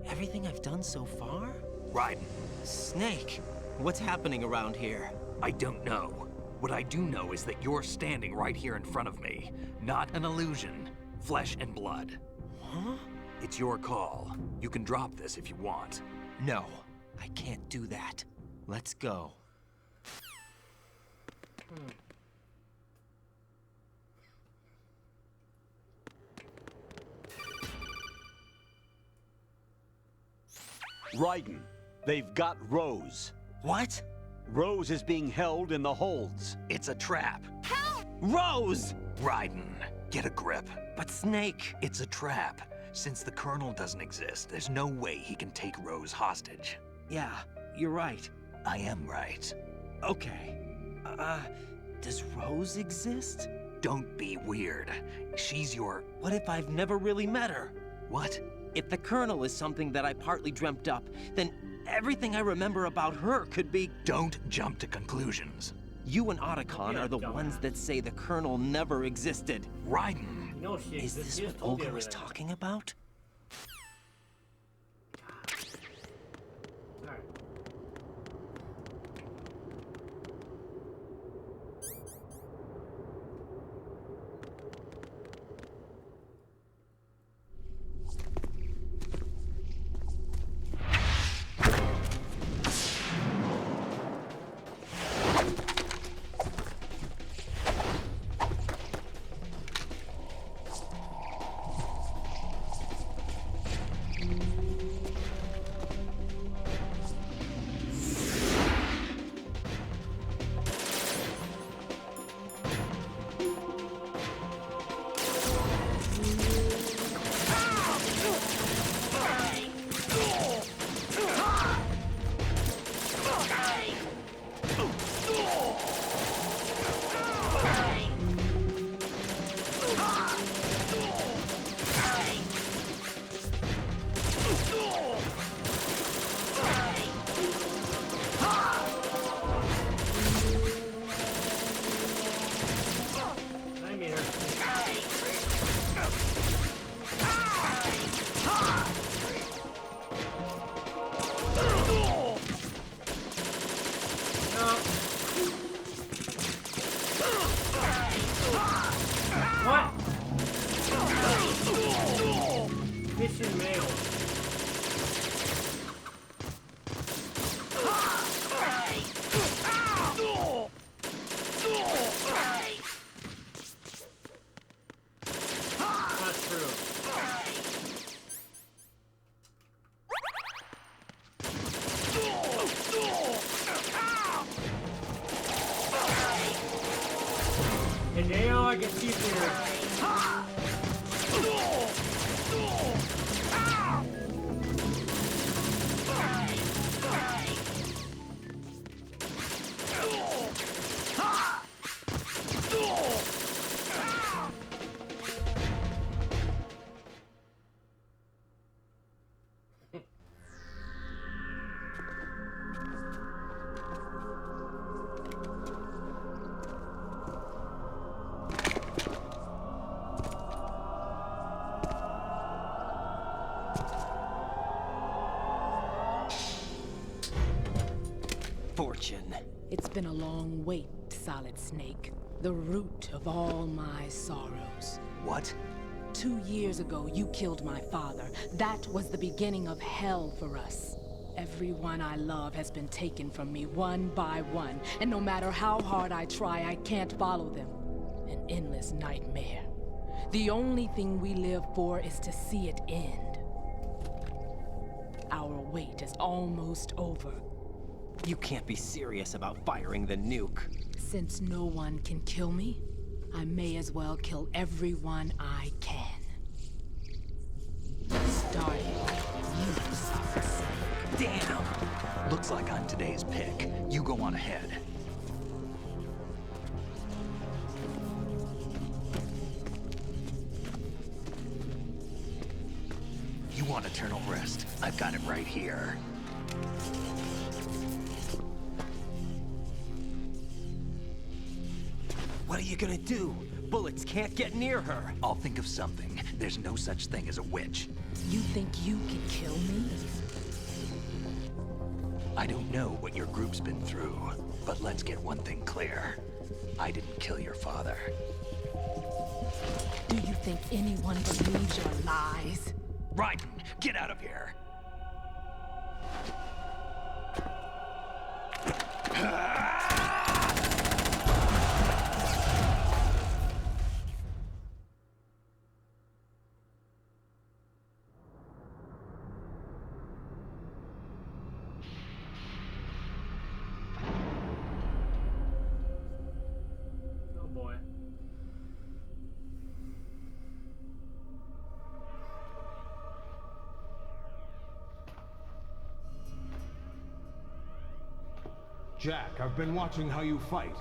Everything I've done so far? Raiden. Snake, what's happening around here? I don't know. What I do know is that you're standing right here in front of me. Not an illusion. Flesh and blood. Huh? It's your call. You can drop this if you want. No, I can't do that. Let's go. Raiden, they've got Rose. What? Rose is being held in the holds. It's a trap. Help! Rose! Raiden, get a grip. But Snake... It's a trap. Since the Colonel doesn't exist, there's no way he can take Rose hostage. Yeah, you're right. I am right. Okay. Does Rose exist? Don't be weird. She's your... What if I've never really met her? What? If the Colonel is something that I partly dreamt up, then everything I remember about her could be... Don't jump to conclusions. You and Otacon are the ones that say the Colonel never existed. Raiden! No, she Is exists. this She what just told you Olga was everything. talking about? Alright. it gets easier. Fortune. It's been a long wait, Solid Snake. The root of all my sorrows. What? 2 years ago, you killed my father. That was the beginning of hell for us. Everyone I love has been taken from me one by one, and no matter how hard I try, I can't follow them. An endless nightmare. The only thing we live for is to see it end. Our wait is almost over. You can't be serious about firing the nuke. Since no one can kill me, I may as well kill everyone I can. Starting with you, Solid Snake. Damn! Looks like I'm today's pick. You go on ahead. You want eternal rest? I've got it right here. What are you gonna do? Bullets can't get near her. I'll think of something. There's no such thing as a witch. You think you can kill me? I don't know what your group's been through, but let's get one thing clear. I didn't kill your father. Do you think anyone believes your lies? Raiden, get out of here! Oh boy. Jack, I've been watching how you fight.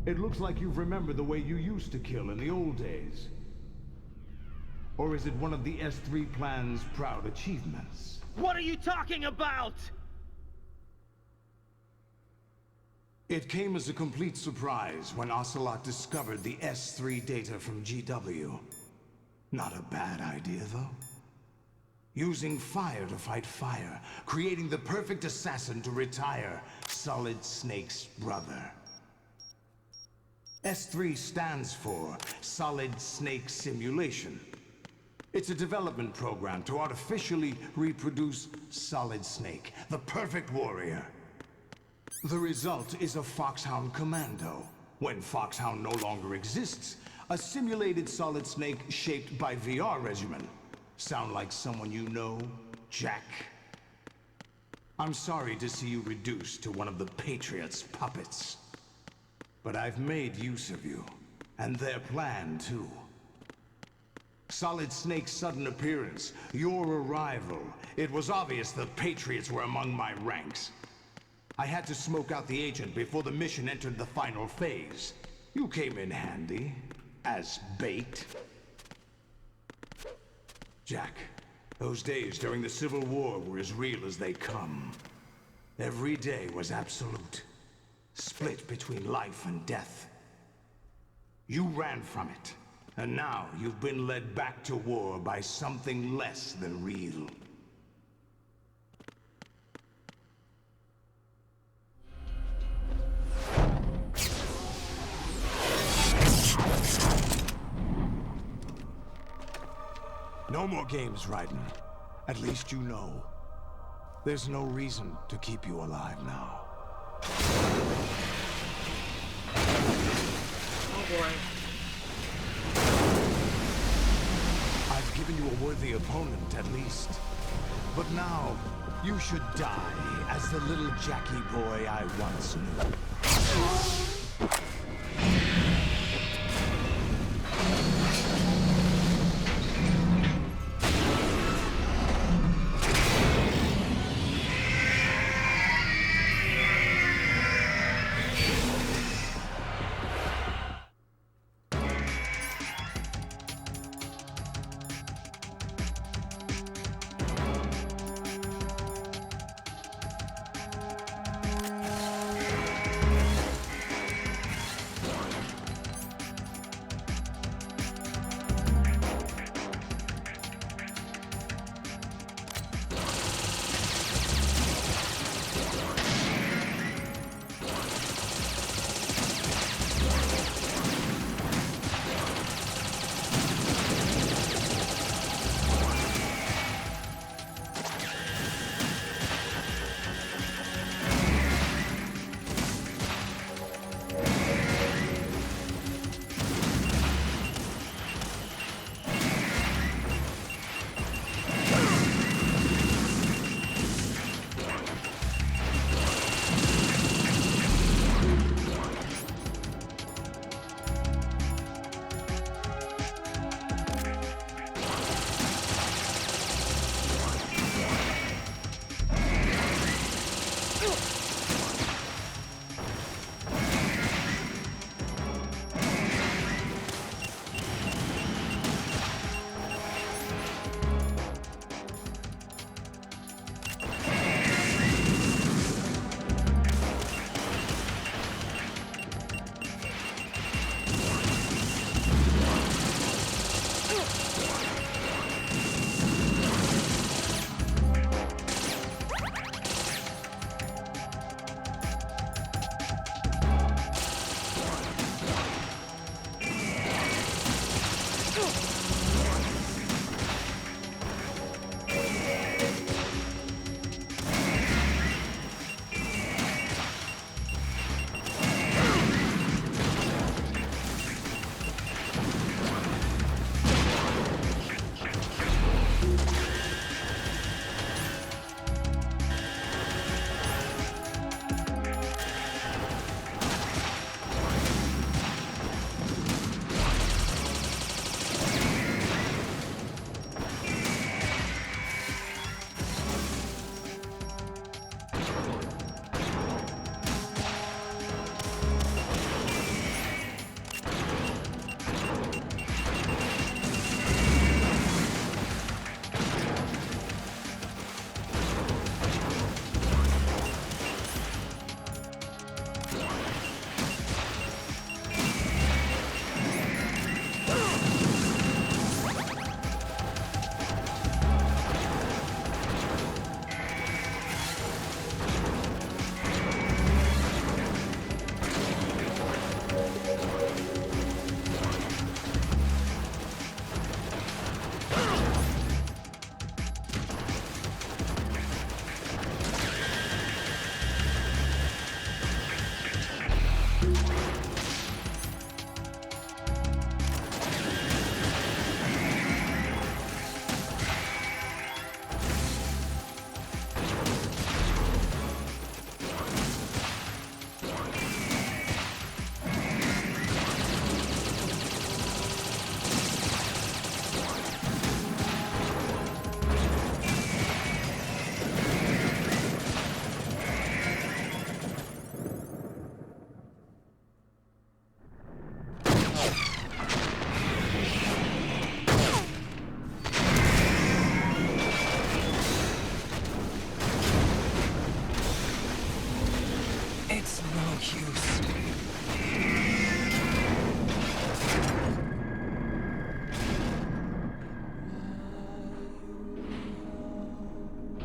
It looks like you've remembered the way you used to kill in the old days. Or is it one of the S3 plan's proud achievements? What are you talking about? It came as a complete surprise when Ocelot discovered the S3 data from GW. Not a bad idea, though. Using fire to fight fire, creating the perfect assassin to retire Solid Snake's brother. S3 stands for Solid Snake Simulation. It's a development program to artificially reproduce Solid Snake, the perfect warrior. The result is a Foxhound Commando. When Foxhound no longer exists, a simulated Solid Snake shaped by VR regimen. Sound like someone you know, Jack? I'm sorry to see you reduced to one of the Patriots' puppets. But I've made use of you, and their plan too. Solid Snake's sudden appearance, your arrival. It was obvious the Patriots were among my ranks. I had to smoke out the agent before the mission entered the final phase. You came in handy, as bait. Jack, those days during the Civil War were as real as they come. Every day was absolute, split between life and death. You ran from it, and now you've been led back to war by something less than real. No more games, Raiden. At least you know. There's no reason to keep you alive now. Oh boy. I've given you a worthy opponent, at least. But now, you should die as the little Jackie boy I once knew.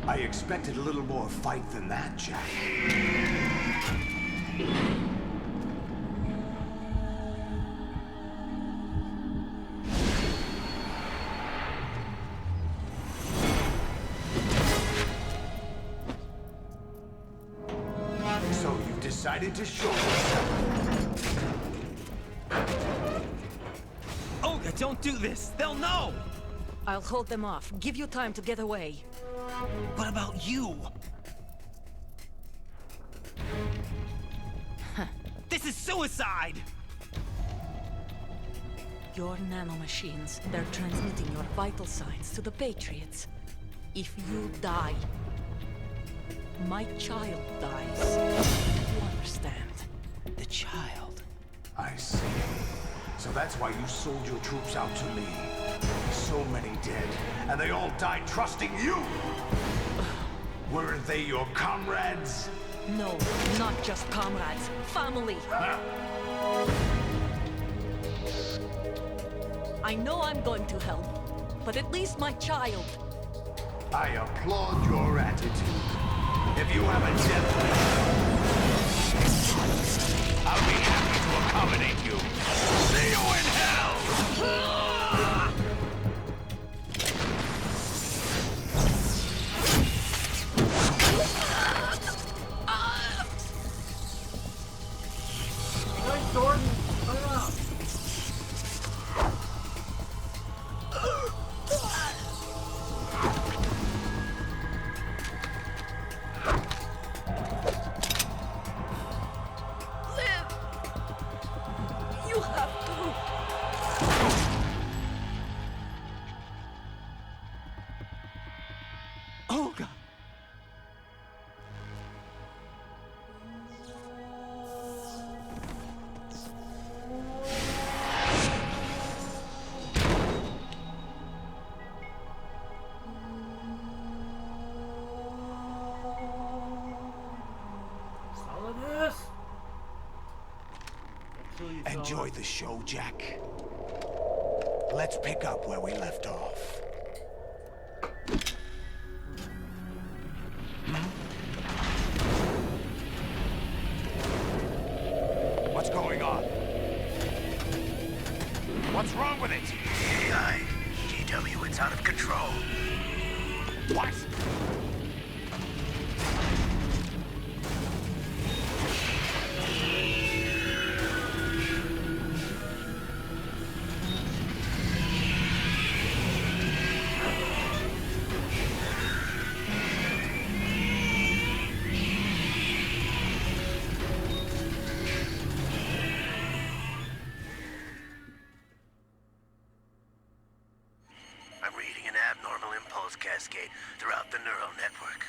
I expected a little more fight than that, Jack. So you've decided to show yourself. Olga, don't do this! They'll know! I'll hold them off. Give you time to get away. What about you? This is suicide! Your nanomachines, they're transmitting your vital signs to the Patriots. If you die, my child dies. You understand? The child? I see. So that's why you sold your troops out to me. So many dead, and they all died trusting you! Weren't they your comrades? No, not just comrades. Family! I know I'm going to help, but at least my child. I applaud your attitude. If you have a death wish, I'll be happy to accommodate you. See you in hell! Nice, Jordan. Put it up. You have to. Olga! Solid this. Enjoy the show, Jack. Let's pick up where we left off. What's going on? What's wrong with it? AI, GW, it's out of control. What? I'm reading an abnormal impulse cascade throughout the neural network.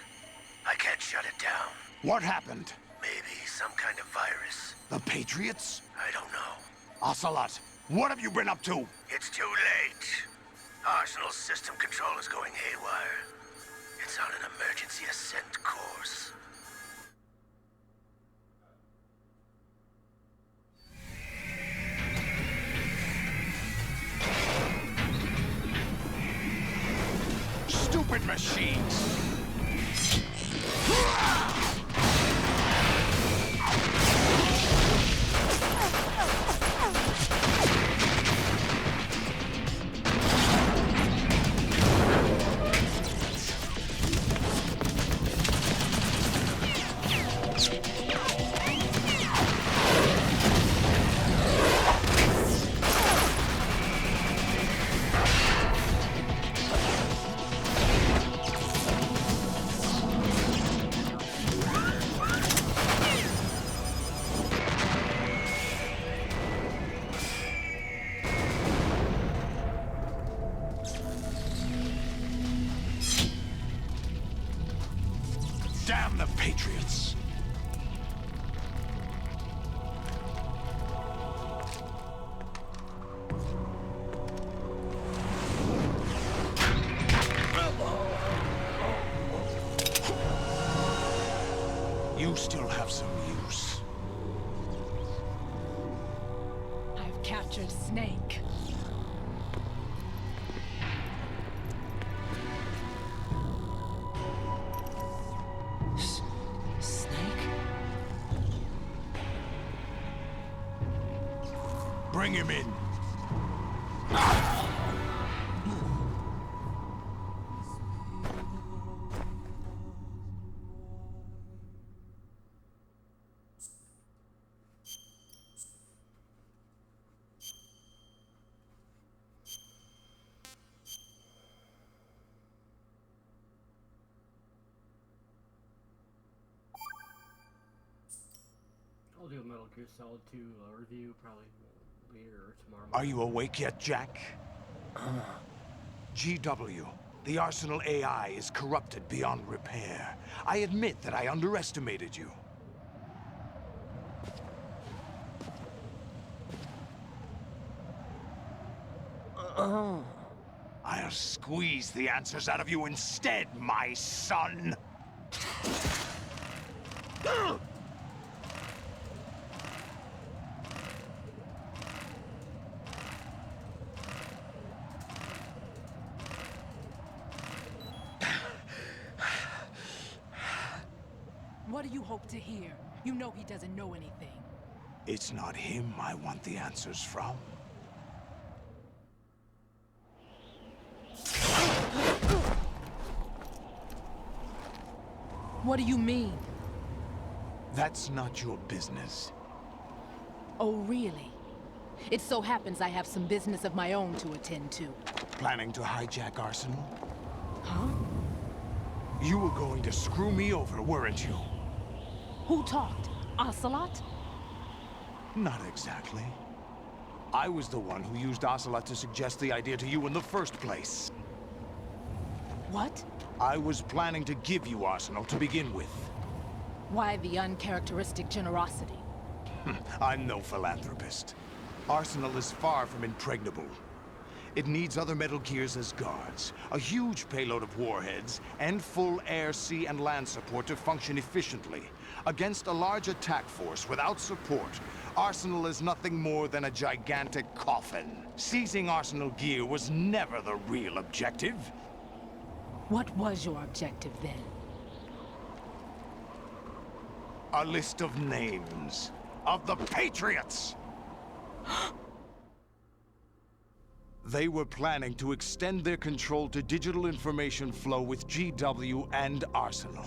I can't shut it down. What happened? Maybe some kind of virus. The Patriots? I don't know. Ocelot, what have you been up to? It's too late. Arsenal's system control is going haywire. It's on an emergency ascent course. Stupid machines! Damn the Patriots! You still have some use. I've captured Snake. Snake? Bring him in. We'll do a Metal Gear Solid 2 review probably later or tomorrow. Are you awake yet, Jack? GW, the Arsenal AI is corrupted beyond repair. I admit that I underestimated you. I'll squeeze the answers out of you instead, my son! What do you hope to hear? You know he doesn't know anything. It's not him I want the answers from. What do you mean? That's not your business. Oh, really? It so happens I have some business of my own to attend to. Planning to hijack Arsenal? Huh? You were going to screw me over, weren't you? Who talked? Ocelot? Not exactly. I was the one who used Ocelot to suggest the idea to you in the first place. What? I was planning to give you Arsenal to begin with. Why the uncharacteristic generosity? I'm no philanthropist. Arsenal is far from impregnable. It needs other Metal Gears as guards, a huge payload of warheads, and full air, sea, and land support to function efficiently. Against a large attack force without support, Arsenal is nothing more than a gigantic coffin. Seizing Arsenal gear was never the real objective. What was your objective then? A list of names of the Patriots! They were planning to extend their control to digital information flow with GW and Arsenal.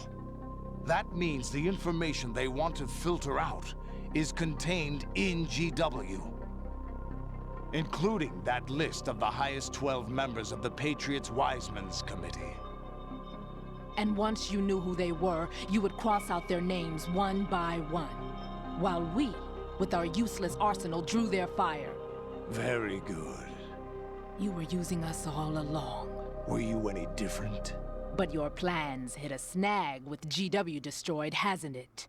That means the information they want to filter out is contained in GW, including that list of the highest 12 members of the Patriots Wiseman's Committee. And once you knew who they were, you would cross out their names one by one, while we, with our useless arsenal, drew their fire. Very good. You were using us all along. Were you any different? But your plans hit a snag with GW destroyed, hasn't it?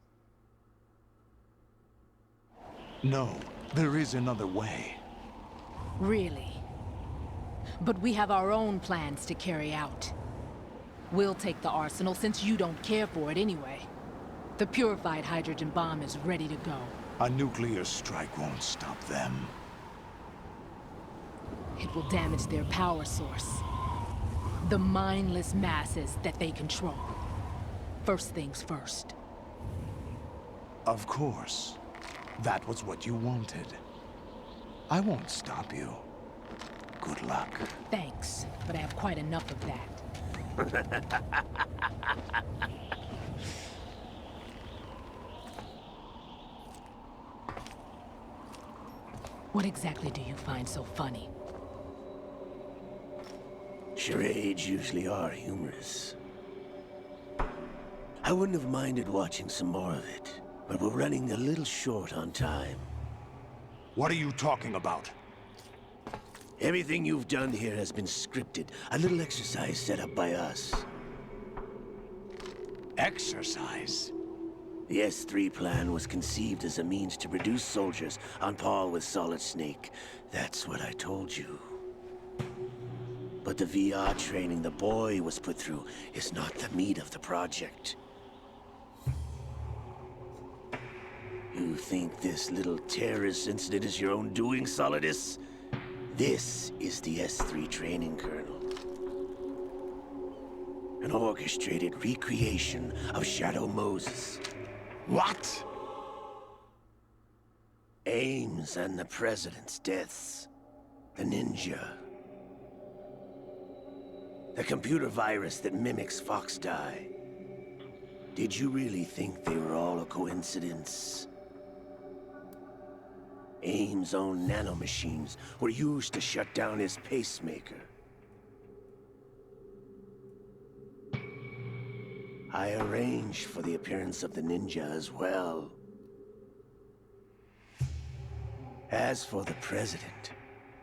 No, there is another way. Really? But we have our own plans to carry out. We'll take the arsenal since you don't care for it anyway. The purified hydrogen bomb is ready to go. A nuclear strike won't stop them. It will damage their power source. The mindless masses that they control. First things first. Of course. That was what you wanted. I won't stop you. Good luck. Thanks, but I have quite enough of that. What exactly do you find so funny? Charades usually are humorous. I wouldn't have minded watching some more of it, but we're running a little short on time. What are you talking about? Everything you've done here has been scripted. A little exercise set up by us. Exercise? The S3 plan was conceived as a means to produce soldiers on par with Solid Snake. That's what I told you. But the VR training the boy was put through is not the meat of the project. You think this little terrorist incident is your own doing, Solidus? This is the S3 training kernel. An orchestrated recreation of Shadow Moses. What? Ames and the President's deaths. The ninja. The computer virus that mimics Foxdie. Did you really think they were all a coincidence? Ames' own nanomachines were used to shut down his pacemaker. I arranged for the appearance of the ninja as well. As for the president,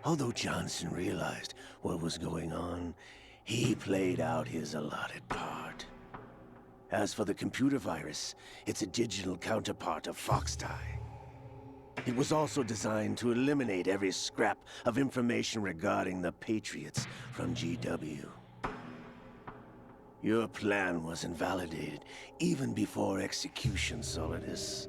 although Johnson realized what was going on, he played out his allotted part. As for the computer virus, it's a digital counterpart of Foxdie. It was also designed to eliminate every scrap of information regarding the Patriots from GW. Your plan was invalidated even before execution, Solidus.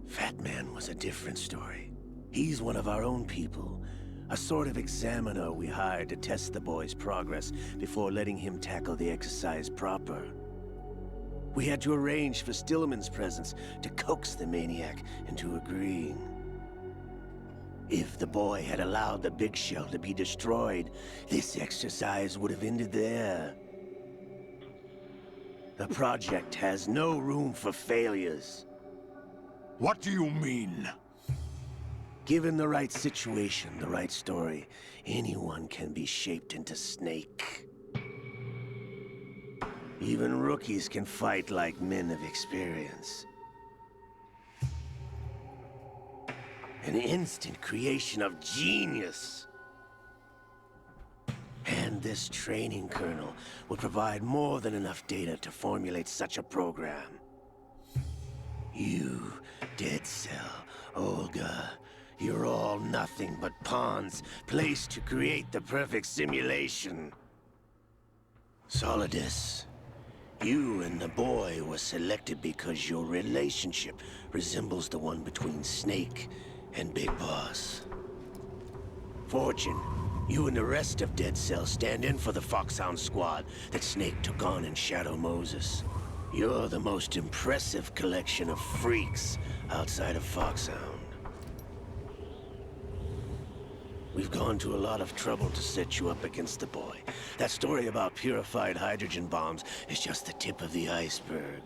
Fat Man was a different story. He's one of our own people, a sort of examiner we hired to test the boy's progress before letting him tackle the exercise proper. We had to arrange for Stillman's presence to coax the maniac into agreeing. If the boy had allowed the big shell to be destroyed, this exercise would have ended there. The project has no room for failures. What do you mean? Given the right situation, the right story, anyone can be shaped into Snake. Even rookies can fight like men of experience. An instant creation of genius. And this training kernel would provide more than enough data to formulate such a program. You, Dead Cell, Olga, you're all nothing but pawns placed to create the perfect simulation. Solidus, you and the boy were selected because your relationship resembles the one between Snake and Big Boss. Fortune, you and the rest of Dead Cell stand in for the Foxhound squad that Snake took on in Shadow Moses. You're the most impressive collection of freaks outside of Foxhound. We've gone to a lot of trouble to set you up against the boy. That story about purified hydrogen bombs is just the tip of the iceberg.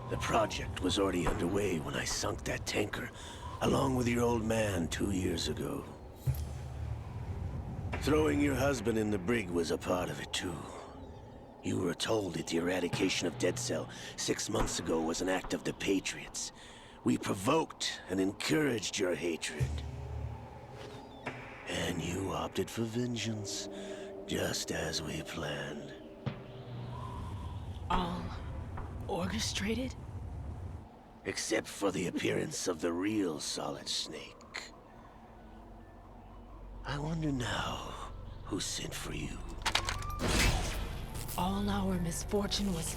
The project was already underway when I sunk that tanker, along with your old man 2 years ago. Throwing your husband in the brig was a part of it too. You were told that the eradication of Dead Cell 6 months ago was an act of the Patriots. We provoked and encouraged your hatred. And you opted for vengeance, just as we planned. All orchestrated? Except for the appearance of the real Solid Snake. I wonder now who sent for you. All our misfortune was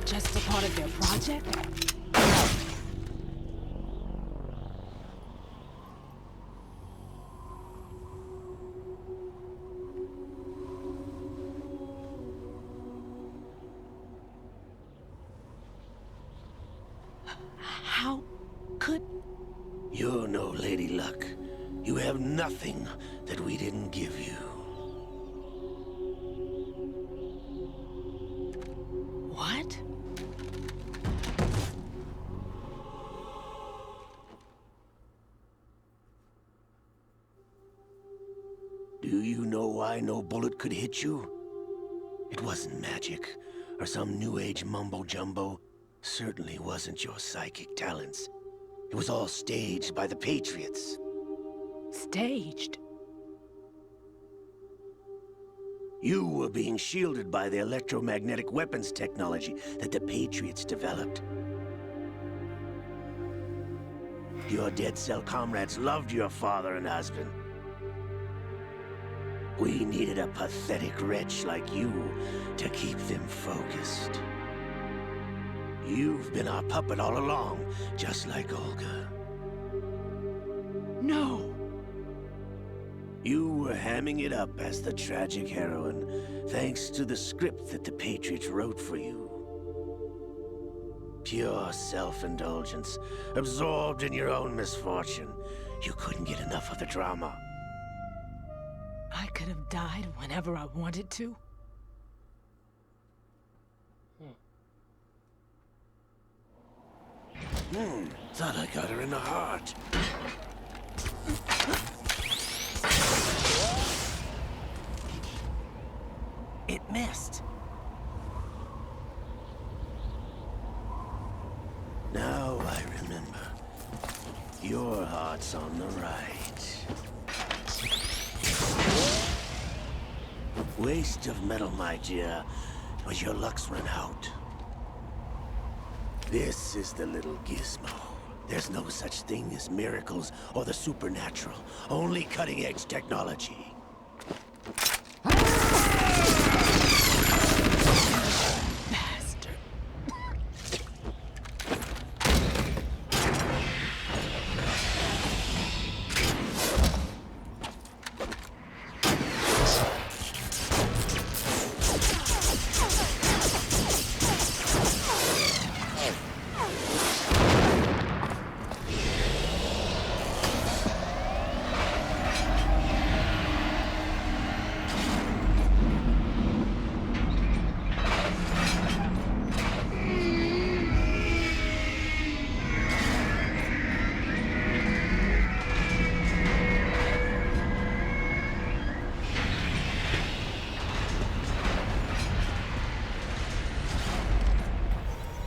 just a part of their project? How could... You're no Lady Luck. You have nothing that we didn't give you. What? Do you know why no bullet could hit you? It wasn't magic, or some new age mumbo-jumbo. Certainly wasn't your psychic talents. It was all staged by the Patriots. Staged? You were being shielded by the electromagnetic weapons technology that the Patriots developed. Your Dead Cell comrades loved your father and husband. We needed a pathetic wretch like you to keep them focused. You've been our puppet all along, just like Olga. No! You were hamming it up as the tragic heroine, thanks to the script that the Patriots wrote for you. Pure self-indulgence, absorbed in your own misfortune. You couldn't get enough of the drama. I could have died whenever I wanted to. Thought I got her in the heart. It missed. Now I remember. Your heart's on the right. Waste of metal, my dear, but your luck's run out. This is the little gizmo. There's no such thing as miracles or the supernatural. Only cutting-edge technology.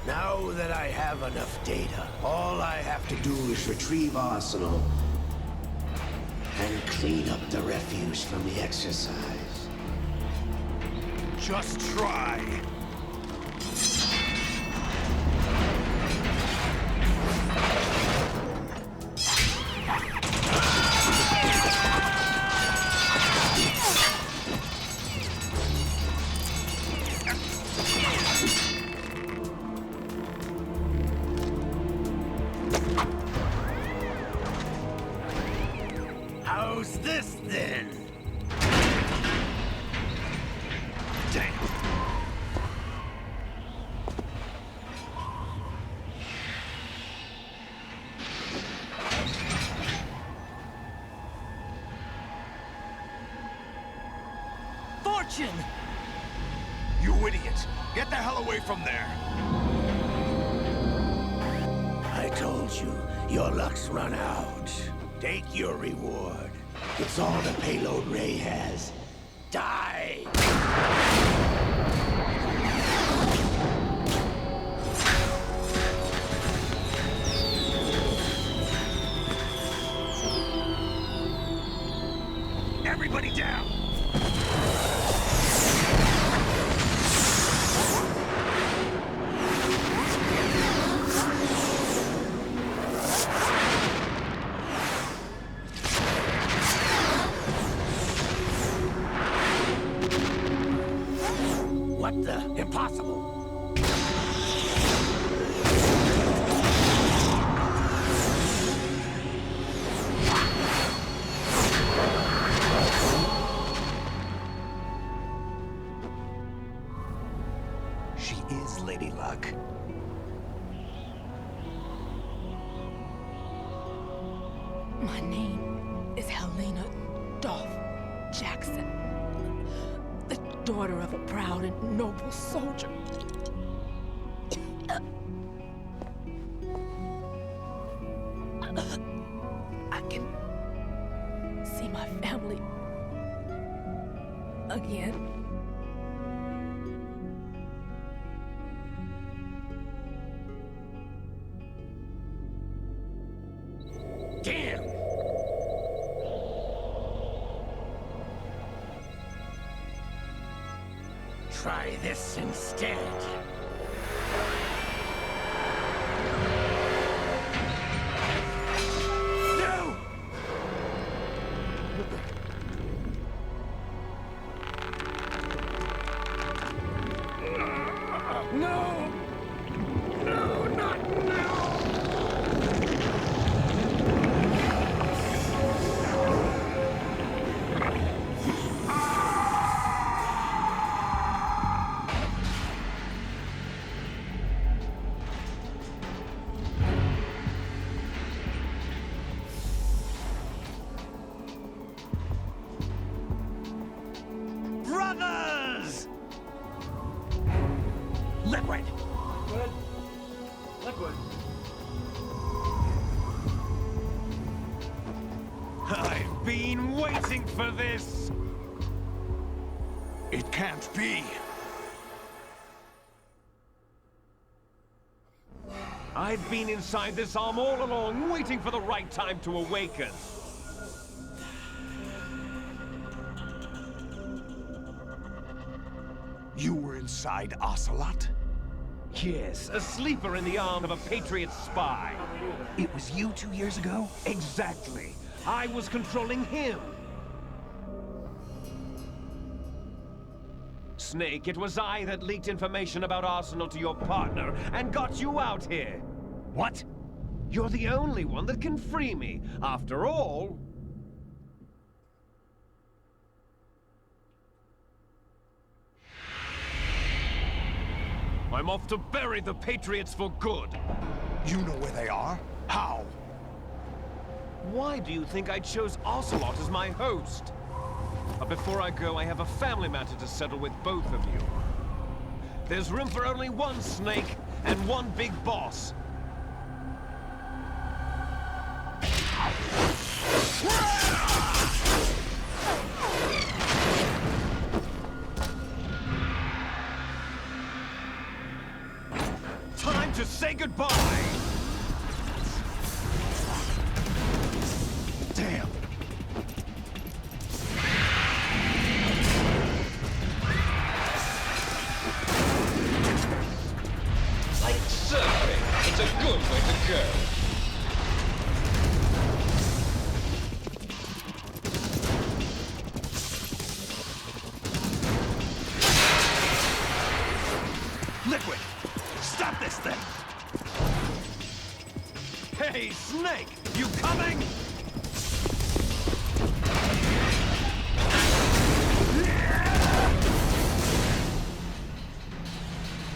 Now that I have enough data, all I have to do is retrieve Arsenal and clean up the refuse from the exercise. Just try. How's this then? Damn. Fortune! You idiot! Get the hell away from there! I told you, your luck's run out. Take your reward. It's all the payload Ray has. Die! Everybody down! What the? Impossible! She is Lady Luck. My name is Helena Dolph Jackson, the daughter of a proud and noble soldier. I can see my family again. Damn! Try this instead. No! No! No, not now! Brothers! Liquid! Liquid. Liquid. I've been waiting for this! It can't be. I've been inside this arm all along, waiting for the right time to awaken. You were inside Ocelot? Yes, a sleeper in the arm of a Patriot spy. It was you 2 years ago? Exactly. I was controlling him. Snake, it was I that leaked information about Arsenal to your partner and got you out here. What? You're the only one that can free me. After all... I'm off to bury the Patriots for good. You know where they are? How? Why do you think I chose Ocelot as my host? But before I go, I have a family matter to settle with both of you. There's room for only one Snake and one big boss. Time to say goodbye! Damn! Like surfing, it's a good way to go. Liquid! Stop this thing! Hey, Snake! You coming?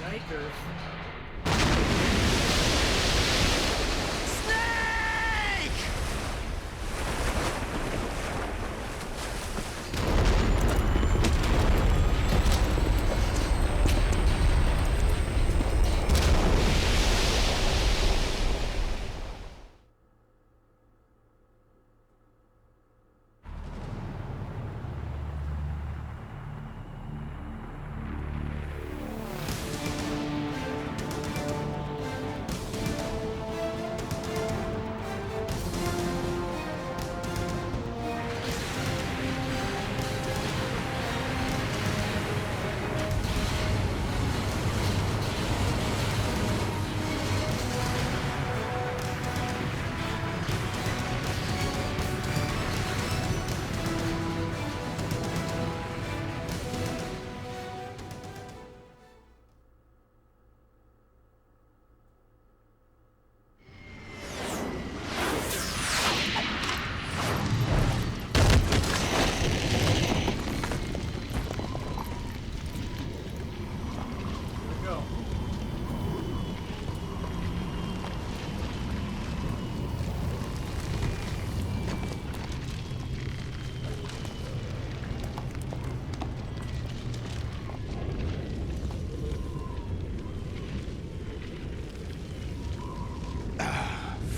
Yikers.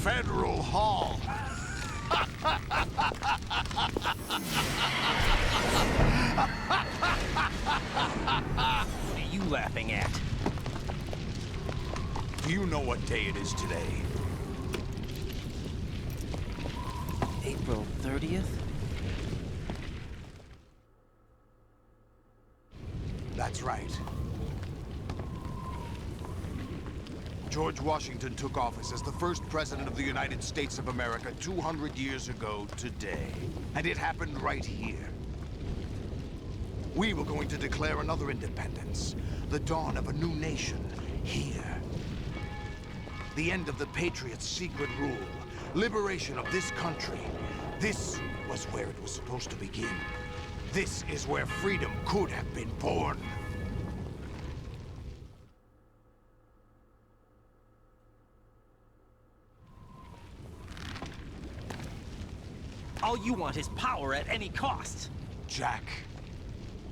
Federal Hall. What are you laughing at? Do you know what day it is today? April 30th? That's right. George Washington took office as the first president of the United States of America 200 years ago today. And it happened right here. We were going to declare another independence. The dawn of a new nation. Here. The end of the Patriots' secret rule. Liberation of this country. This was where it was supposed to begin. This is where freedom could have been born. All you want is power at any cost. Jack,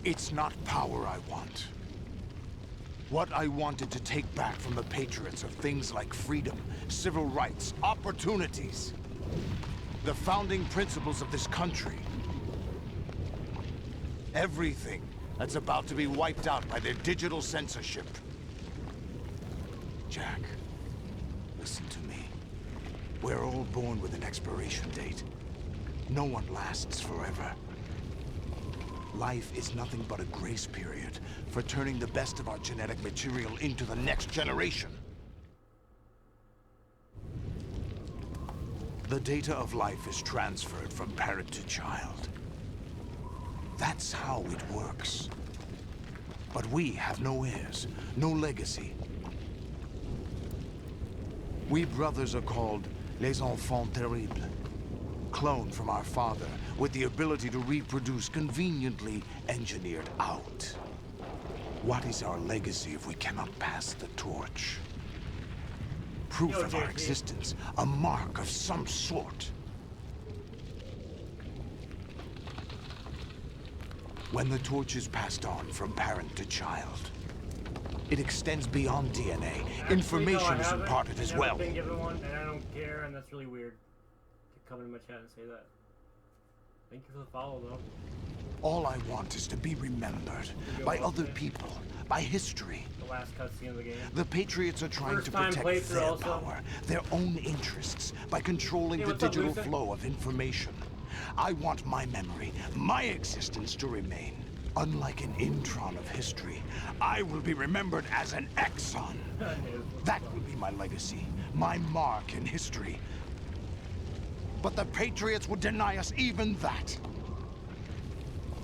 it's not power I want. What I wanted to take back from the Patriots are things like freedom, civil rights, opportunities. The founding principles of this country. Everything that's about to be wiped out by their digital censorship. Jack, the Listen to me. We're all born with an expiration date. No one lasts forever. Life is nothing but a grace period for turning the best of our genetic material into the next generation. The data of life is transferred from parent to child. That's how it works. But we have no heirs, no legacy. We brothers are called les enfants terribles. Cloned from our father, with the ability to reproduce conveniently engineered out. What is our legacy if we cannot pass the torch? Proof of our existence, a mark of some sort. When the torch is passed on from parent to child, it extends beyond DNA. Information is imparted as well. I've been given one, and I don't care, and that's really weird to come in my chat and say that. Thank you for the follow, though. All I want is to be remembered by other people, by history. The last cutscene of the game. The Patriots are trying to protect their power, their own interests, by controlling the digital flow of information. I want my memory, my existence to remain. Unlike an intron of history, I will be remembered as an exon. That will be my legacy, my mark in history. But the Patriots would deny us even that.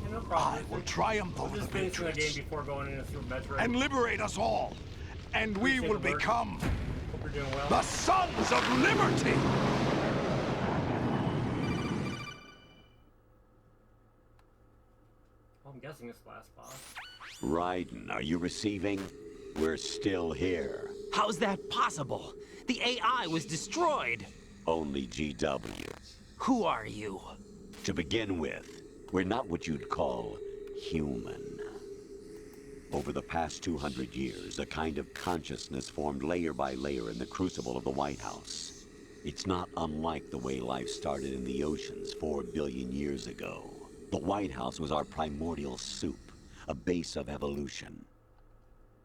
Yeah, no problem. I will triumph over the Patriots the game before going into Super Metroid. and liberate us all. And we will become the Sons of Liberty! I'm guessing it's last boss. Raiden, are you receiving? We're still here. How's that possible? The AI was destroyed. Only GW. Who are you? To begin with, we're not what you'd call human. Over the past 200 years, a kind of consciousness formed layer by layer in the crucible of the White House. It's not unlike the way life started in the oceans 4 billion years ago. The White House was our primordial soup, a base of evolution.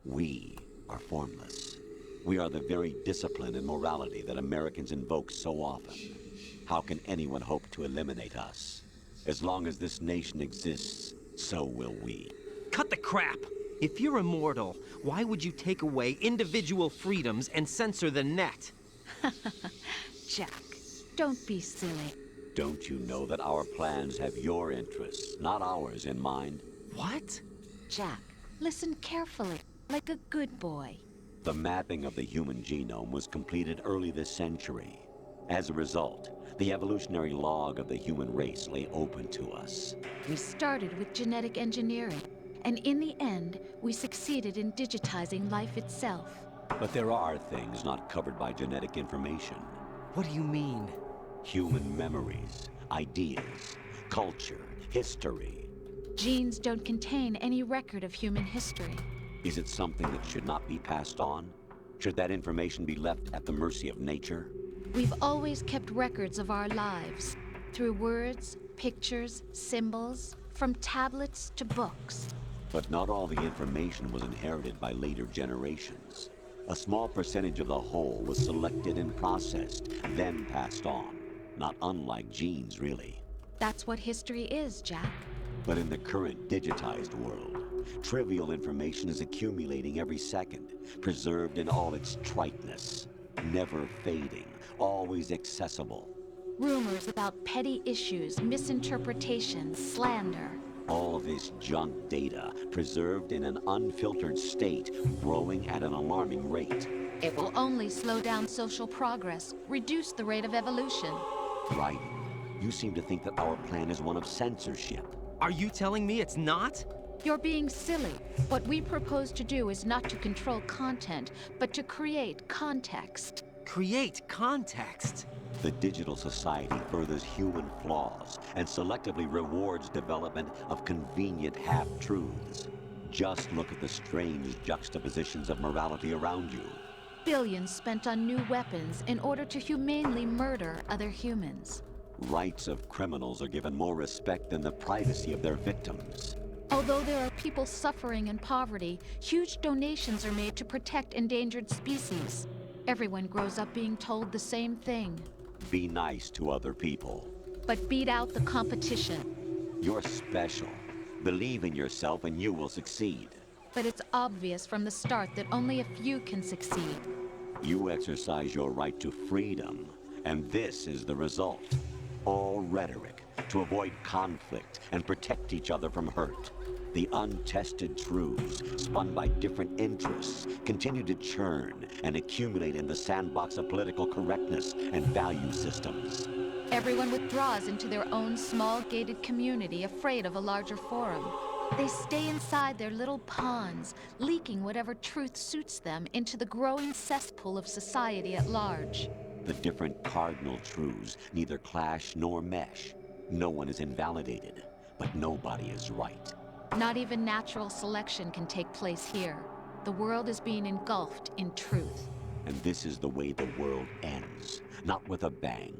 We are formless. We are the very discipline and morality that Americans invoke so often. How can anyone hope to eliminate us? As long as this nation exists, so will we. Cut the crap! If you're immortal, why would you take away individual freedoms and censor the net? Jack, don't be silly. Don't you know that our plans have your interests, not ours, in mind? What? Jack, listen carefully, like a good boy. The mapping of the human genome was completed early this century. As a result, the evolutionary log of the human race lay open to us. We started with genetic engineering, and in the end, we succeeded in digitizing life itself. But there are things not covered by genetic information. What do you mean? Human memories, ideas, culture, history. Genes don't contain any record of human history. Is it something that should not be passed on? Should that information be left at the mercy of nature? We've always kept records of our lives, through words, pictures, symbols, from tablets to books. But not all the information was inherited by later generations. A small percentage of the whole was selected and processed, then passed on. Not unlike genes, really. That's what history is, Jack. But in the current digitized world, trivial information is accumulating every second, preserved in all its triteness, never fading, always accessible. Rumors about petty issues, misinterpretations, slander. All this junk data, preserved in an unfiltered state, growing at an alarming rate. It will only slow down social progress, reduce the rate of evolution. Right. You seem to think that our plan is one of censorship. Are you telling me it's not? You're being silly. What we propose to do is not to control content, but to create context. Create context? The digital society furthers human flaws and selectively rewards development of convenient half-truths. Just look at the strange juxtapositions of morality around you. Billions spent on new weapons in order to humanely murder other humans. Rights of criminals are given more respect than the privacy of their victims. Although there are people suffering in poverty, huge donations are made to protect endangered species. Everyone grows up being told the same thing. Be nice to other people. But beat out the competition. You're special. Believe in yourself and you will succeed. But it's obvious from the start that only a few can succeed. You exercise your right to freedom, and this is the result. All rhetoric to avoid conflict and protect each other from hurt. The untested truths, spun by different interests, continue to churn and accumulate in the sandbox of political correctness and value systems. Everyone withdraws into their own small gated community, afraid of a larger forum. They stay inside their little ponds, leaking whatever truth suits them into the growing cesspool of society at large. The different cardinal truths neither clash nor mesh. No one is invalidated, but nobody is right. Not even natural selection can take place here. The world is being engulfed in truth. And this is the way the world ends. Not with a bang,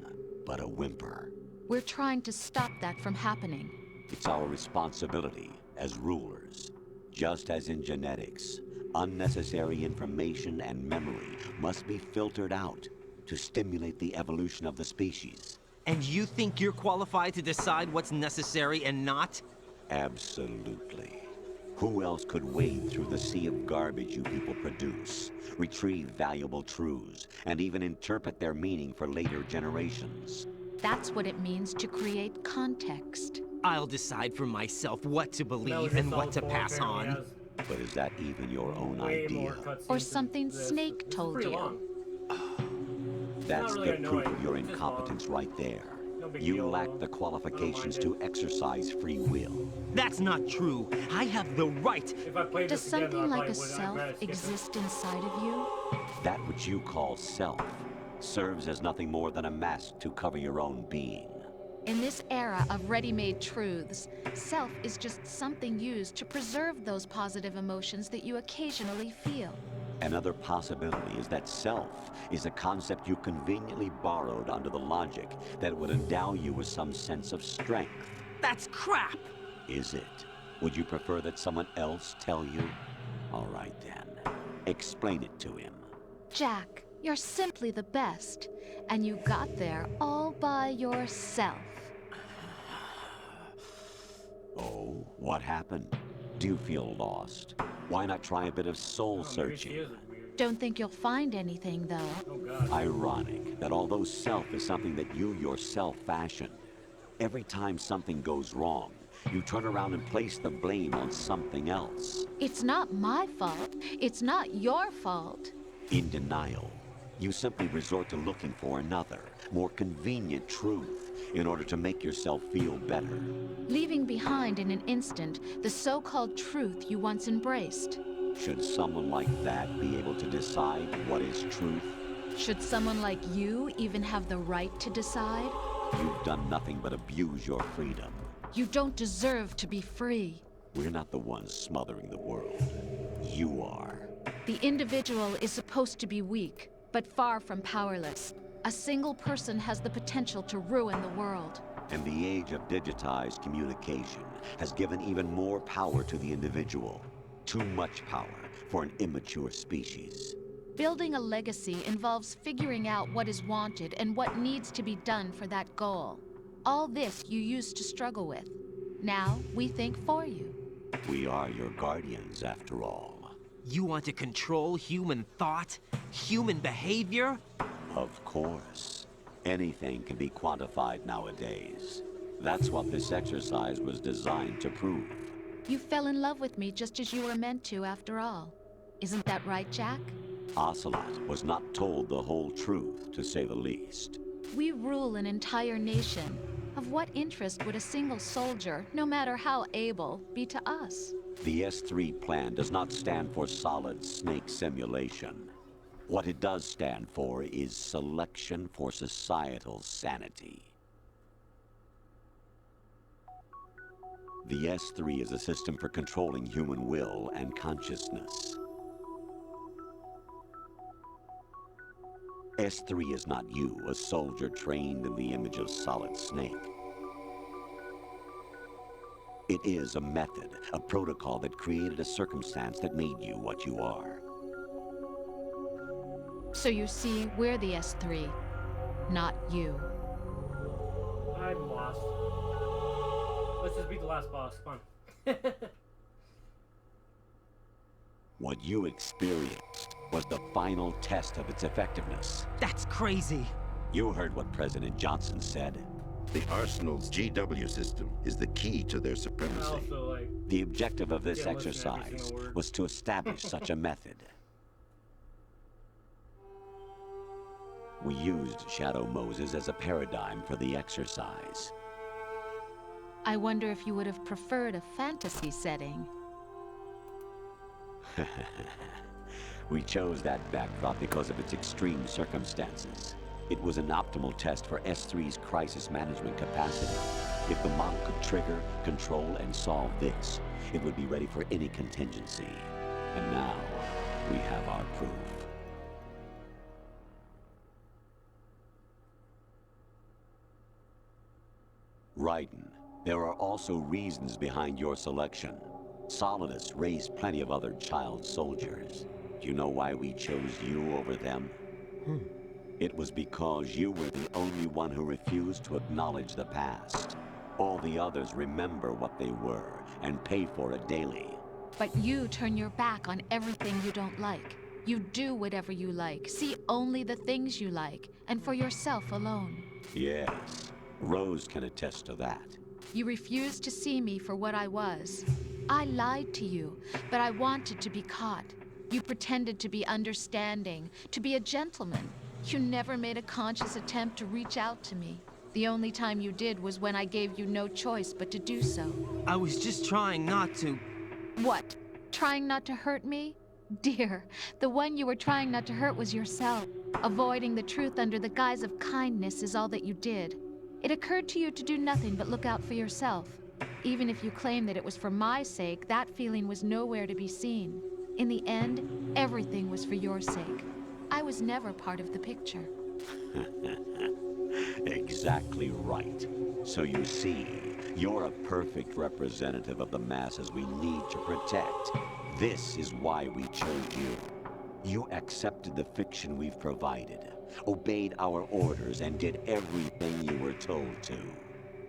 but a whimper. We're trying to stop that from happening. It's our responsibility as rulers. Just as in genetics, unnecessary information and memory must be filtered out to stimulate the evolution of the species. And you think you're qualified to decide what's necessary and not? Absolutely. Who else could wade through the sea of garbage you people produce, retrieve valuable truths, and even interpret their meaning for later generations? That's what it means to create context. I'll decide for myself what to believe and what to pass on. But is that even your own idea? Or something Snake told you? That's the proof of your incompetence right there. You lack the qualifications to exercise free will. That's not true. I have the right. Does something like a self exist inside of you? That which you call self serves as nothing more than a mask to cover your own being. In this era of ready-made truths, self is just something used to preserve those positive emotions that you occasionally feel. Another possibility is that self is a concept you conveniently borrowed under the logic that would endow you with some sense of strength. That's crap! Is it? Would you prefer that someone else tell you? All right then. Explain it to him. Jack, you're simply the best, and you got there all by yourself. Oh, what happened? Do you feel lost? Why not try a bit of soul searching? Don't think you'll find anything, though. Ironic that although self is something that you yourself fashioned, every time something goes wrong, you turn around and place the blame on something else. It's not my fault. It's not your fault. In denial, you simply resort to looking for another, more convenient truth in order to make yourself feel better. Leaving behind in an instant the so-called truth you once embraced. Should someone like that be able to decide what is truth? Should someone like you even have the right to decide? You've done nothing but abuse your freedom. You don't deserve to be free. We're not the ones smothering the world. You are. The individual is supposed to be weak, but far from powerless. A single person has the potential to ruin the world. And the age of digitized communication has given even more power to the individual. Too much power for an immature species. Building a legacy involves figuring out what is wanted and what needs to be done for that goal. All this you used to struggle with. Now we think for you. We are your guardians, after all. You want to control human thought? Human behavior? Of course. Anything can be quantified nowadays. That's what this exercise was designed to prove. You fell in love with me just as you were meant to, after all. Isn't that right, Jack? Ocelot was not told the whole truth, to say the least. We rule an entire nation. Of what interest would a single soldier, no matter how able, be to us? The S3 plan does not stand for solid snake simulation. What it does stand for is selection for societal sanity. The S3 is a system for controlling human will and consciousness. S3 is not you, a soldier trained in the image of Solid Snake. It is a method, a protocol that created a circumstance that made you what you are. So you see, we're the S3, not you. I'm lost. Let's just beat the last boss. Come on. What you experienced was the final test of its effectiveness. That's crazy. You heard what President Johnson said. The Arsenal's GW system is the key to their supremacy. Also, like, The objective of this yeah, listen to every exercise single word. was to establish such a method. We used Shadow Moses as a paradigm for the exercise. I wonder if you would have preferred a fantasy setting. We chose that backdrop because of its extreme circumstances. It was an optimal test for S3's crisis management capacity. If the model could trigger, control, and solve this, it would be ready for any contingency. And now, we have our proof. Raiden, there are also reasons behind your selection. Solidus raised plenty of other child soldiers. Do you know why we chose you over them? It was because you were the only one who refused to acknowledge the past. All the others remember what they were and pay for it daily. But you turn your back on everything you don't like. You do whatever you like, see only the things you like, and for yourself alone. Yes, Rose can attest to that. You refused to see me for what I was. I lied to you, but I wanted to be caught. You pretended to be understanding, to be a gentleman. You never made a conscious attempt to reach out to me. The only time you did was when I gave you no choice but to do so. I was just trying not to... What? Trying not to hurt me? Dear, the one you were trying not to hurt was yourself. Avoiding the truth under the guise of kindness is all that you did. It occurred to you to do nothing but look out for yourself. Even if you claimed that it was for my sake, that feeling was nowhere to be seen. In the end, everything was for your sake. I was never part of the picture. Exactly right. So you see, you're a perfect representative of the masses we need to protect. This is why we chose you. You accepted the fiction we've provided, obeyed our orders, and did everything you were told to.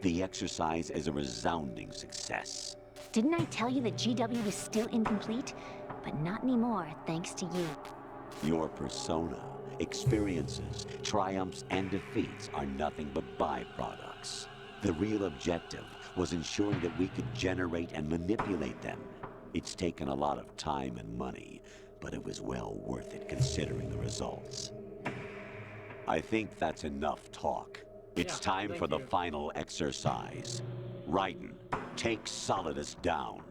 The exercise is a resounding success. Didn't I tell you that GW was still incomplete? But not anymore, thanks to you. Your persona, experiences, triumphs, and defeats are nothing but byproducts. The real objective was ensuring that we could generate and manipulate them. It's taken a lot of time and money, but it was well worth it considering the results. I think that's enough talk. It's time for the final exercise. Raiden, take Solidus down.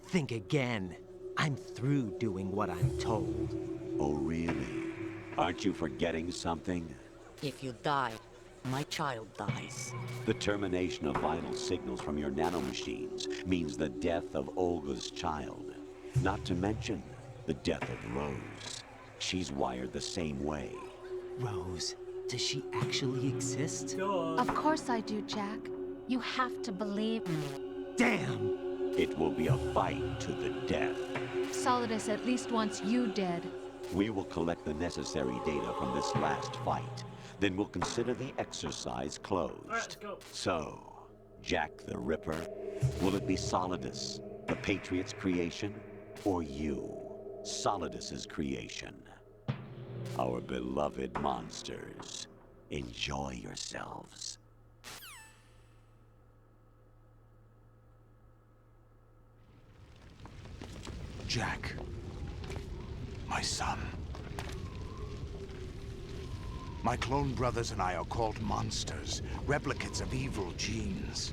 Think again. I'm through doing what I'm told. Oh, really? Aren't you forgetting something? If you die, my child dies. The termination of vital signals from your nanomachines means the death of Olga's child. Not to mention the death of Rose. She's wired the same way. Rose, does she actually exist? Of course I do, Jack. You have to believe me. Damn! It will be a fight to the death. Solidus at least wants you dead. We will collect the necessary data from this last fight. Then we'll consider the exercise closed. All right, let's go. So, Jack the Ripper, will it be Solidus, the Patriot's creation, or you, Solidus's creation? Our beloved monsters, enjoy yourselves. Jack, my son. My clone brothers and I are called monsters, replicates of evil genes.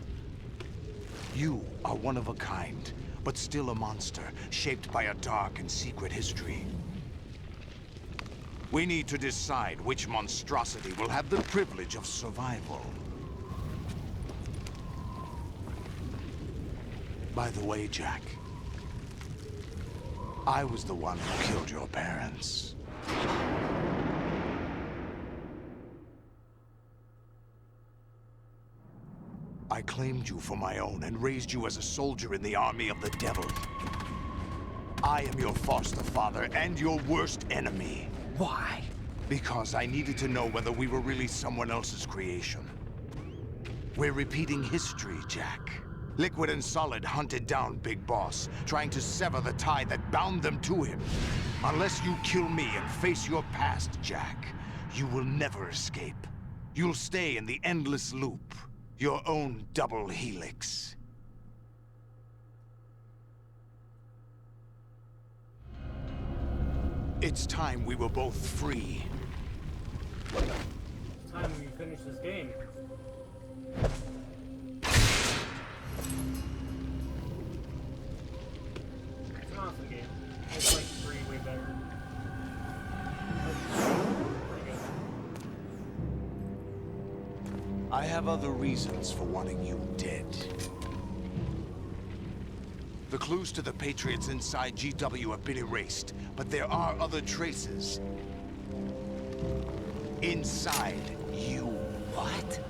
You are one of a kind, but still a monster, shaped by a dark and secret history. We need to decide which monstrosity will have the privilege of survival. By the way, Jack, I was the one who killed your parents. I claimed you for my own and raised you as a soldier in the army of the devil. I am your foster father and your worst enemy. Why? Because I needed to know whether we were really someone else's creation. We're repeating history, Jack. Liquid and Solid hunted down Big Boss, trying to sever the tie that bound them to him. Unless you kill me and face your past, Jack, you will never escape. You'll stay in the endless loop, your own double helix. It's time we were both free. It's time we finish this game. It's an awesome game. It's like 3 way better. Pretty good. I have other reasons for wanting you dead. The clues to the Patriots inside GW have been erased, but there are other traces. Inside you. What?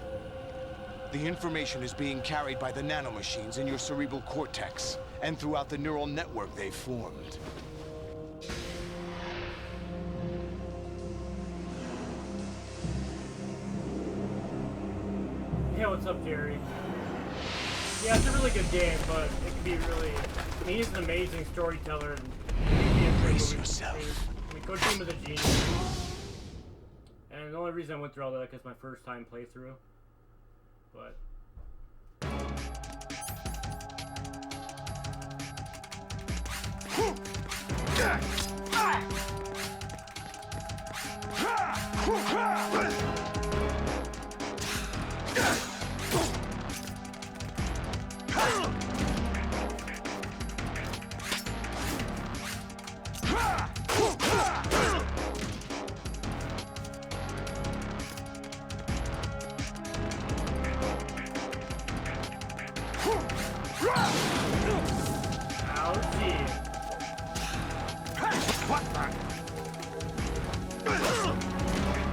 The information is being carried by the nanomachines in your cerebral cortex, and throughout the neural network they've formed. Yeah, what's up, Jerry? Yeah, it's a really good game, but it can be really... I mean, he's an amazing storyteller. And brace yourself. I mean, Coach Team is a genius. And the only reason I went through all that is because my first time playthrough. But...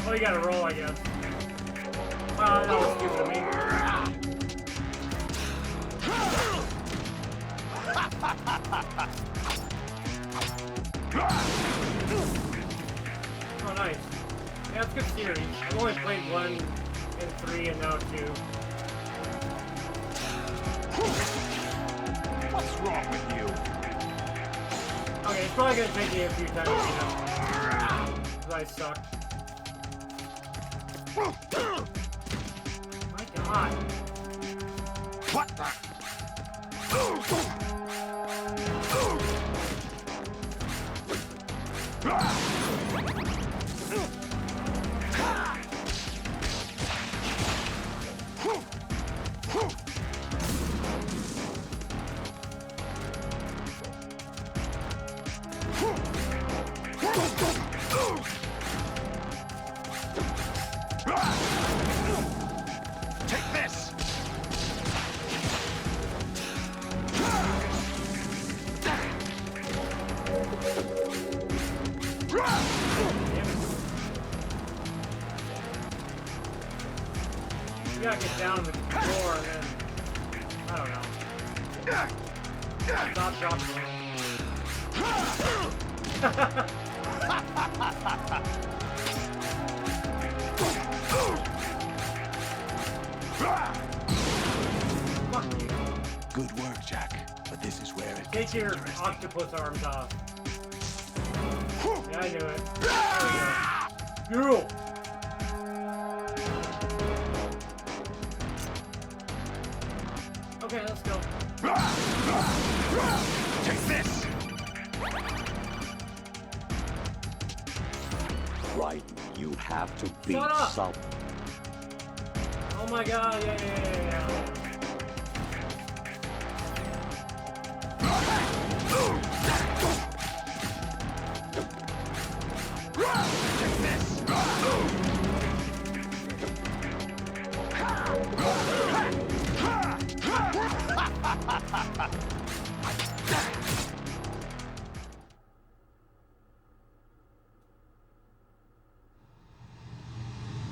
Oh, you gotta roll, I guess. That was stupid of me. Oh, nice. Yeah, it's a good series. I've only played 1 and 3 and now 2. What's wrong with you? Okay, it's probably gonna take me a few times, you know. Because I suck. My God. What the? Take this! You gotta get down to the floor and then... I don't know. Stop, drop, Good work, Jack. But this is where it Take your octopus arms off. Yeah, I knew it. There we go. Okay, let's go. Take this! Right, you have to beat Shut up! some. Oh my God, yeah. Take this!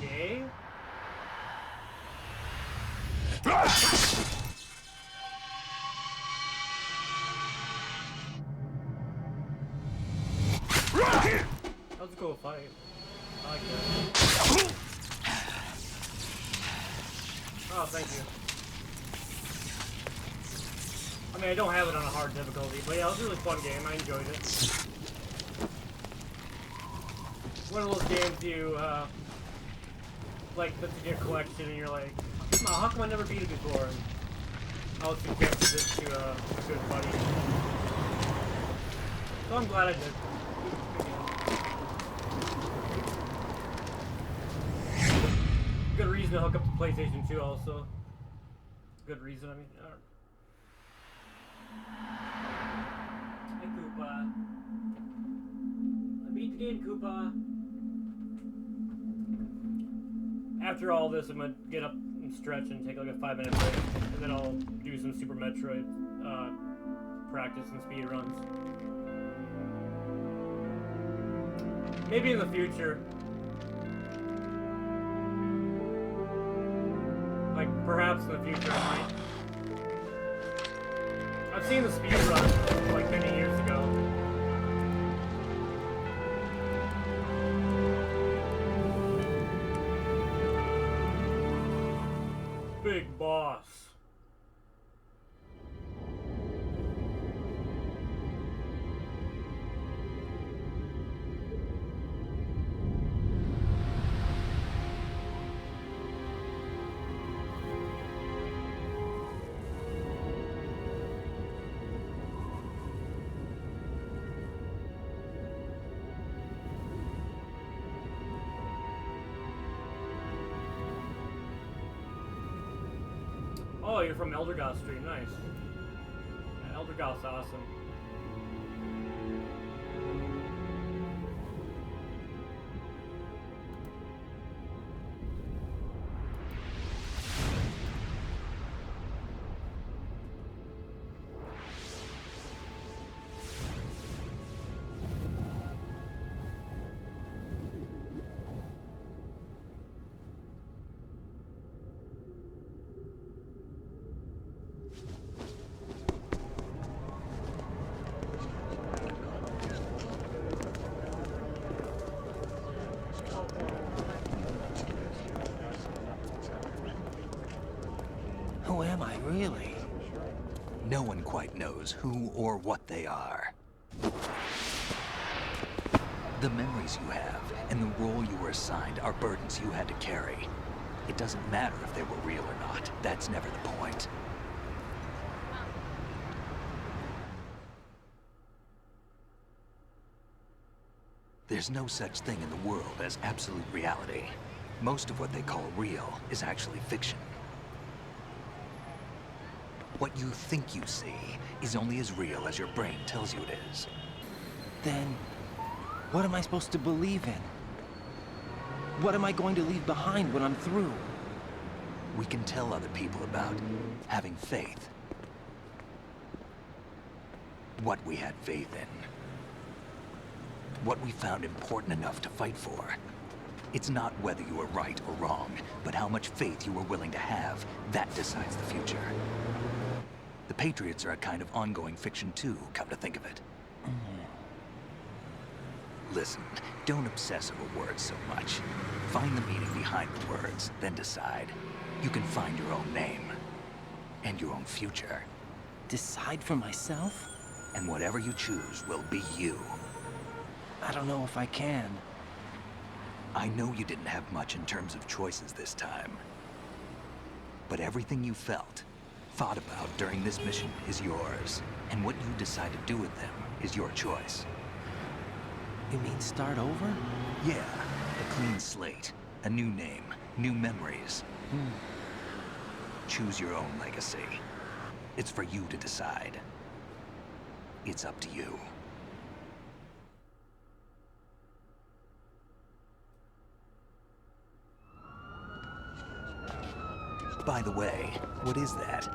Yay? That was a cool fight. I like that. Oh, thank you. I mean, I don't have it on a hard difficulty, but yeah, it was a really fun game. I enjoyed it. One of those games you, like, that's in your collection, and you're like, oh, how come I never beat it before? And I was suggested it to a good buddy. So I'm glad I did. Good reason to hook up to PlayStation 2 also. Good reason, I mean. Hey, Koopa. I beat the game, Koopa. After all this, I'm gonna get up and stretch and take like a 5-minute break, and then I'll do some Super Metroid practice and speed runs. Maybe in the future. Like, perhaps in the future I might. I've seen the speed run like many years ago. Big boss. Oh, you're from Eldergoth Street, nice. Yeah, Eldergoth's awesome. Who am I, really? No one quite knows who or what they are. The memories you have and the role you were assigned are burdens you had to carry. It doesn't matter if they were real or not. That's never the point. There's no such thing in the world as absolute reality. Most of what they call real is actually fiction. What you think you see is only as real as your brain tells you it is. Then, what am I supposed to believe in? What am I going to leave behind when I'm through? We can tell other people about having faith. What we had faith in. What we found important enough to fight for. It's not whether you were right or wrong, but how much faith you were willing to have. That decides the future. The Patriots are a kind of ongoing fiction too, come to think of it. Listen, don't obsess over words so much. Find the meaning behind the words, then decide. You can find your own name. And your own future. Decide for myself? And whatever you choose will be you. I don't know if I can. I know you didn't have much in terms of choices this time. But everything you felt, thought about during this mission is yours. And what you decide to do with them is your choice. You mean start over? Yeah, a clean slate, a new name, new memories. Choose your own legacy. It's for you to decide. It's up to you. By the way, what is that?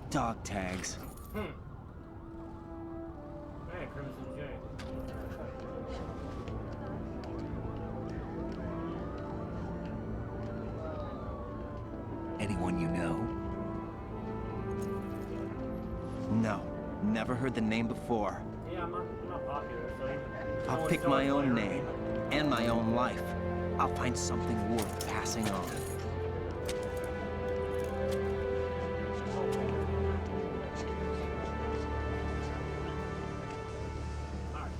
Dog tags. Hey, Crimson J. Anyone you know? No, Never heard the name before. Yeah, I'm not popular, so even... I'll pick my own name and my own life. I'll find something worth passing on.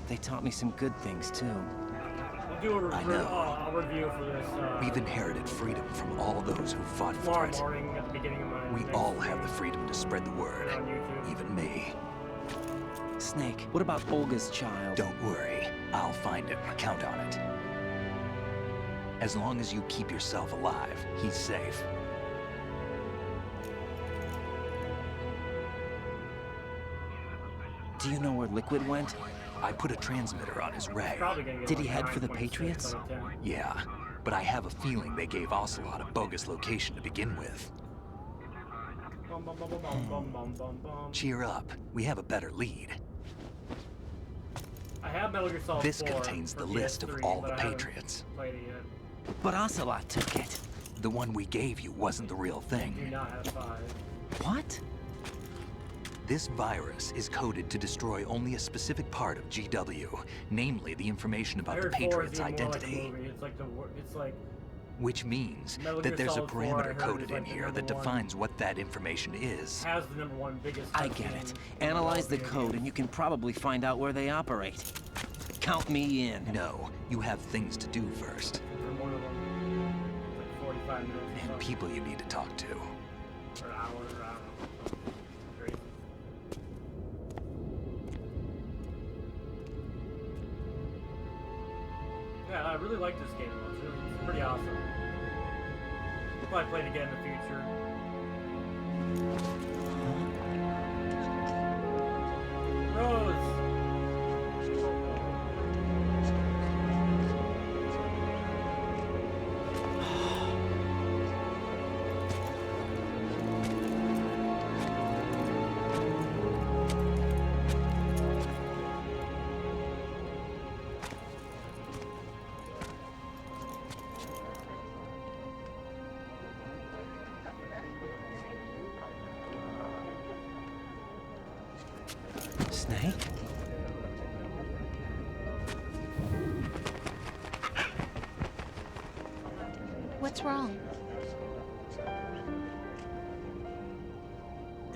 They taught me some good things, too. We'll do a review for this. We've inherited freedom from all those who fought for it. Morning at the beginning of my We all have the freedom to spread the word. Even me. Snake, what about Olga's child? Don't worry. I'll find him. Count on it. As long as you keep yourself alive, he's safe. Do you know where Liquid went? I put a transmitter on his ray. Did he head for the Patriots? Yeah, but I have a feeling they gave Ocelot a bogus location to begin with. Cheer up. We have a better lead. I have Metal Gear Solid 4 This contains the list of all the Patriots. Played it yet. But Ocelot took it. The one we gave you wasn't the real I thing. do not have 5. What? This virus is coded to destroy only a specific part of GW, namely the information about the Patriots' identity. It's like Which means Metal that Gear there's a Solid 4, I parameter heard, coded is like in the here number that one. defines what that information is. has the #1 biggest. I get it. Analyze the code and you can probably find out where they operate. Count me in. No, you have things to do first. From one of them, like 45 minutes. And people you need to talk to. Or hours, or I don't know. Crazy. Yeah, I really like this game. It's pretty awesome. I'll probably play it again in the future. Rose! Snake? What's wrong?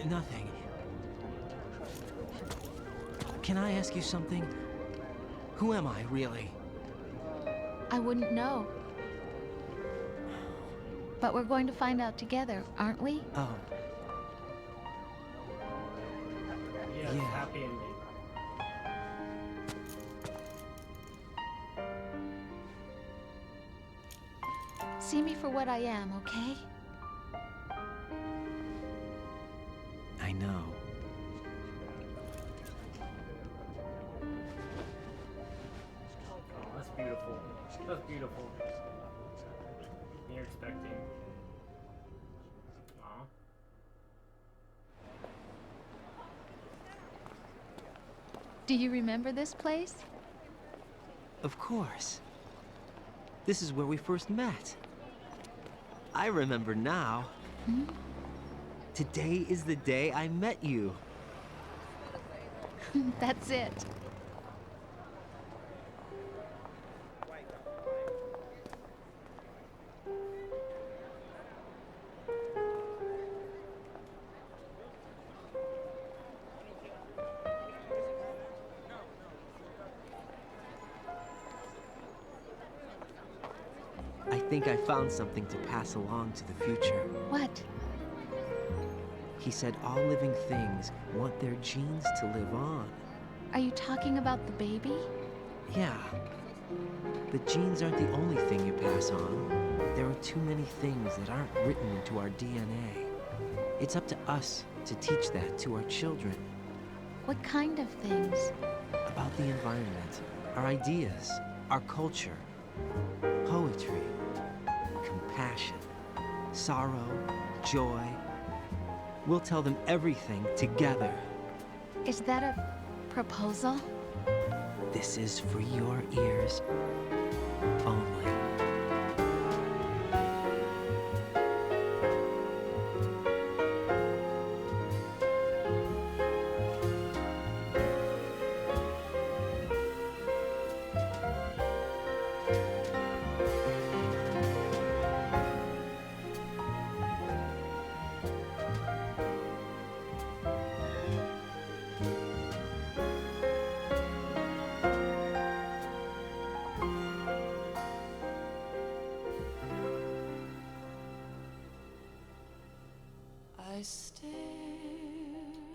Nothing. Can I ask you something? Who am I, really? I wouldn't know. But we're going to find out together, aren't we? Oh. Yeah, Yeah. happy ending. See me for what I am, okay? I know. Oh, that's beautiful. That's beautiful. You're expecting. Aw. Do you remember this place? Of course. This is where we first met. I remember now. Hmm? Today is the day I met you. That's it. I think I found something to pass along to the future. What? He said all living things want their genes to live on. Are you talking about the baby? Yeah. But genes aren't the only thing you pass on. There are too many things that aren't written into our DNA. It's up to us to teach that to our children. What kind of things? About the environment, our ideas, our culture, poetry, compassion, sorrow, joy. We'll tell them everything together. Is that a proposal? This is for your ears only.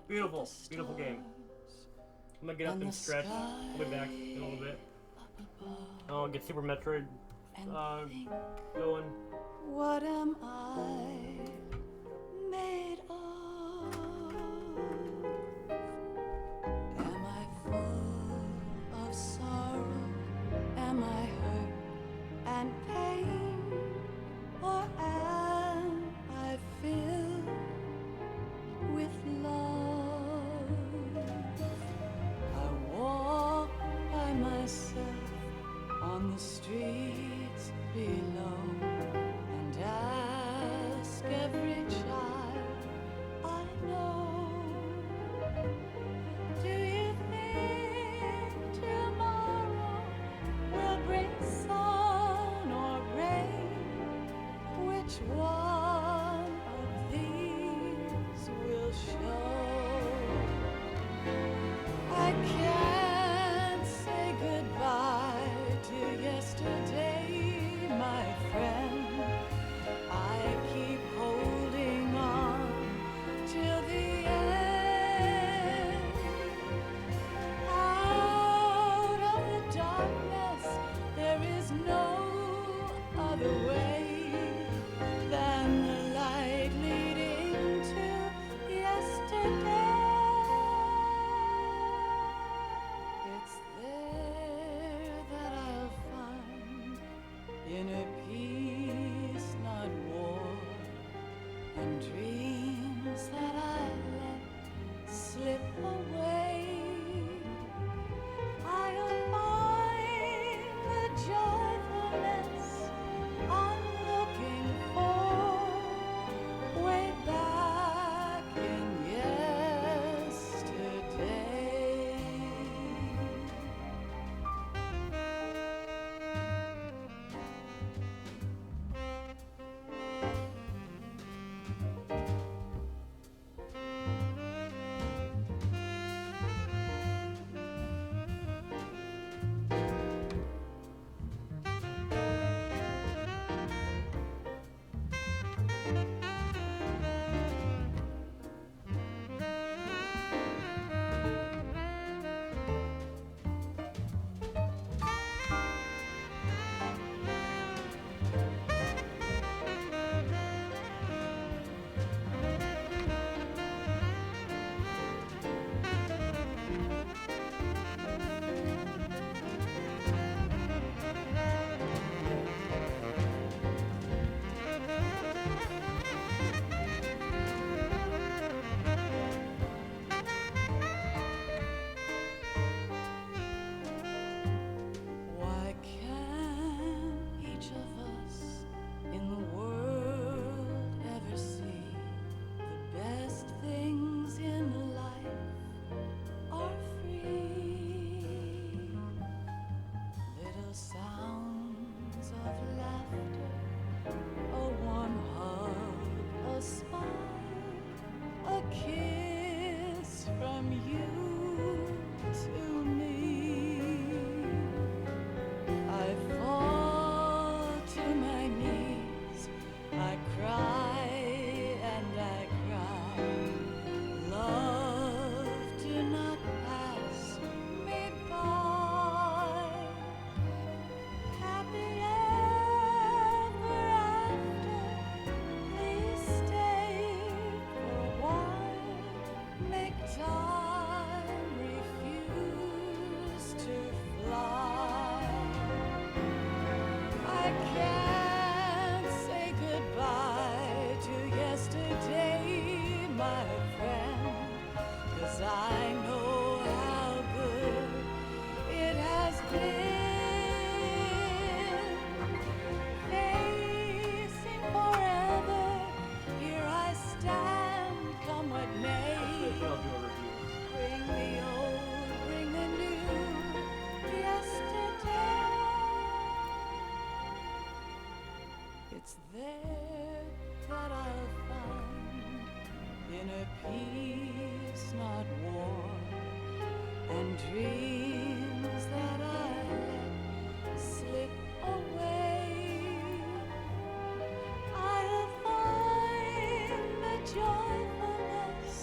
Beautiful, beautiful game. I'm gonna get up and stretch. I'll be back in a little bit. I'll get Super Metroid going. What am I made of? Am I full of sorrow? Am I hurt and pain? Or am I filled with love? I walk by myself on the streets below and ask every child I know, do you think tomorrow will bring sun or rain? Which one of these will show? I can't say goodbye to yesterday, my friend. I keep holding on till the end. Out of the darkness, there is no other way than the light leading to yesterday. It's there that I'll find inner peace, not war, and dreams that I let slip away. I'll find the joyfulness I'm looking for way back in yesterday. Why can't each of us in the world ever see the best things in life are free? Little sounds of laughter, a warm hug, a smile, a kiss from you to me. I fall to my knees, I cry and I cry. Love, do not pass me by. Happy ever after, please stay for a while. Make time, refuse to fly. I can't say goodbye to yesterday, my friend, 'cause I know how good it has been. Facing forever, here I stand, come what may. Bring the old, bring the new, yesterday. It's there that I'll find inner peace, not war, and dreams that I let slip away. I'll find the joyfulness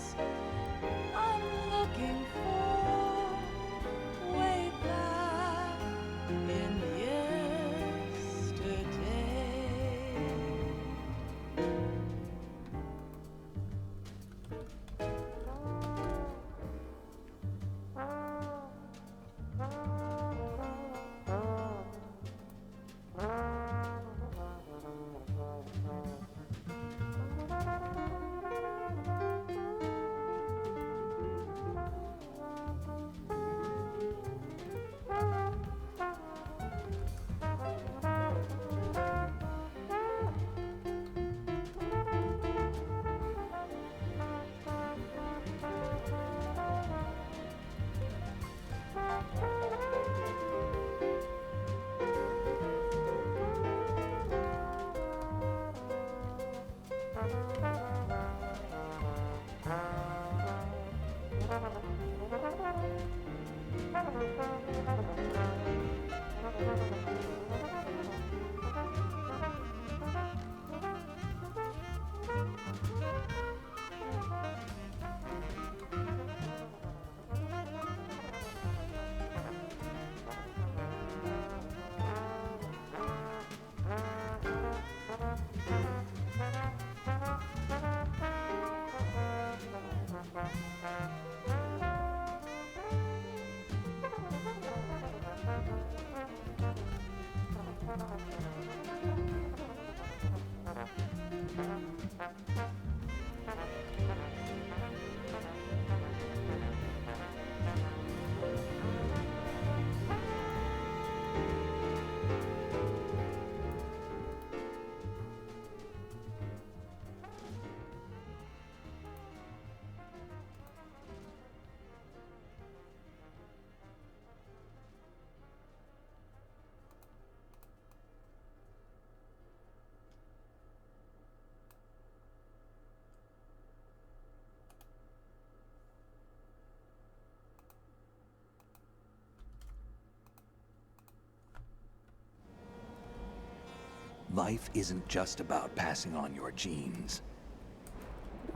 life isn't just about passing on your genes.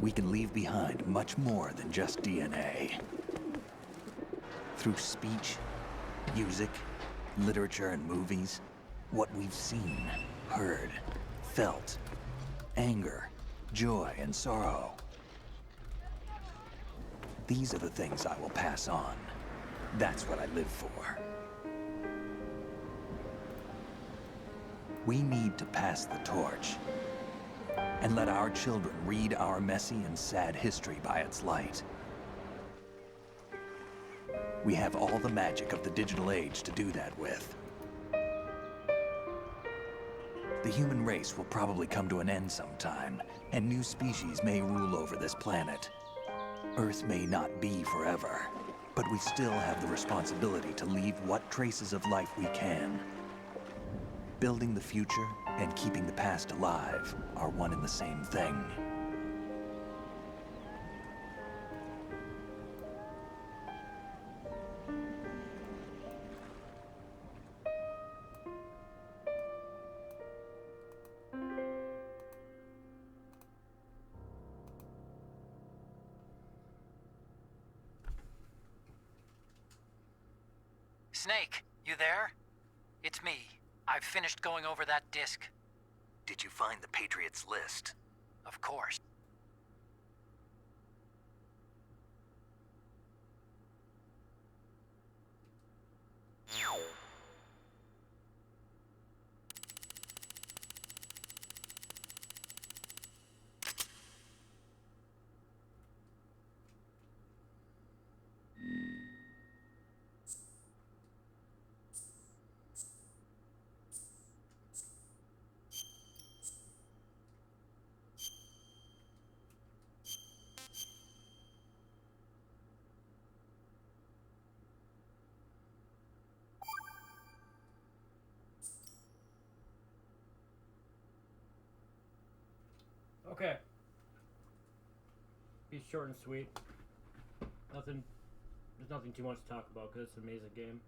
We can leave behind much more than just DNA. Through speech, music, literature, and movies, what we've seen, heard, felt, anger, joy, and sorrow. These are the things I will pass on. That's what I live for. We need to pass the torch and let our children read our messy and sad history by its light. We have all the magic of the digital age to do that with. The human race will probably come to an end sometime, and new species may rule over this planet. Earth may not be forever, but we still have the responsibility to leave what traces of life we can. Building the future and keeping the past alive are one and the same thing. Snake, you there? It's me. I've finished going over that disc. Did you find the Patriots list? Of course. Okay. Be short and sweet. There's nothing too much to talk about because it's an amazing game.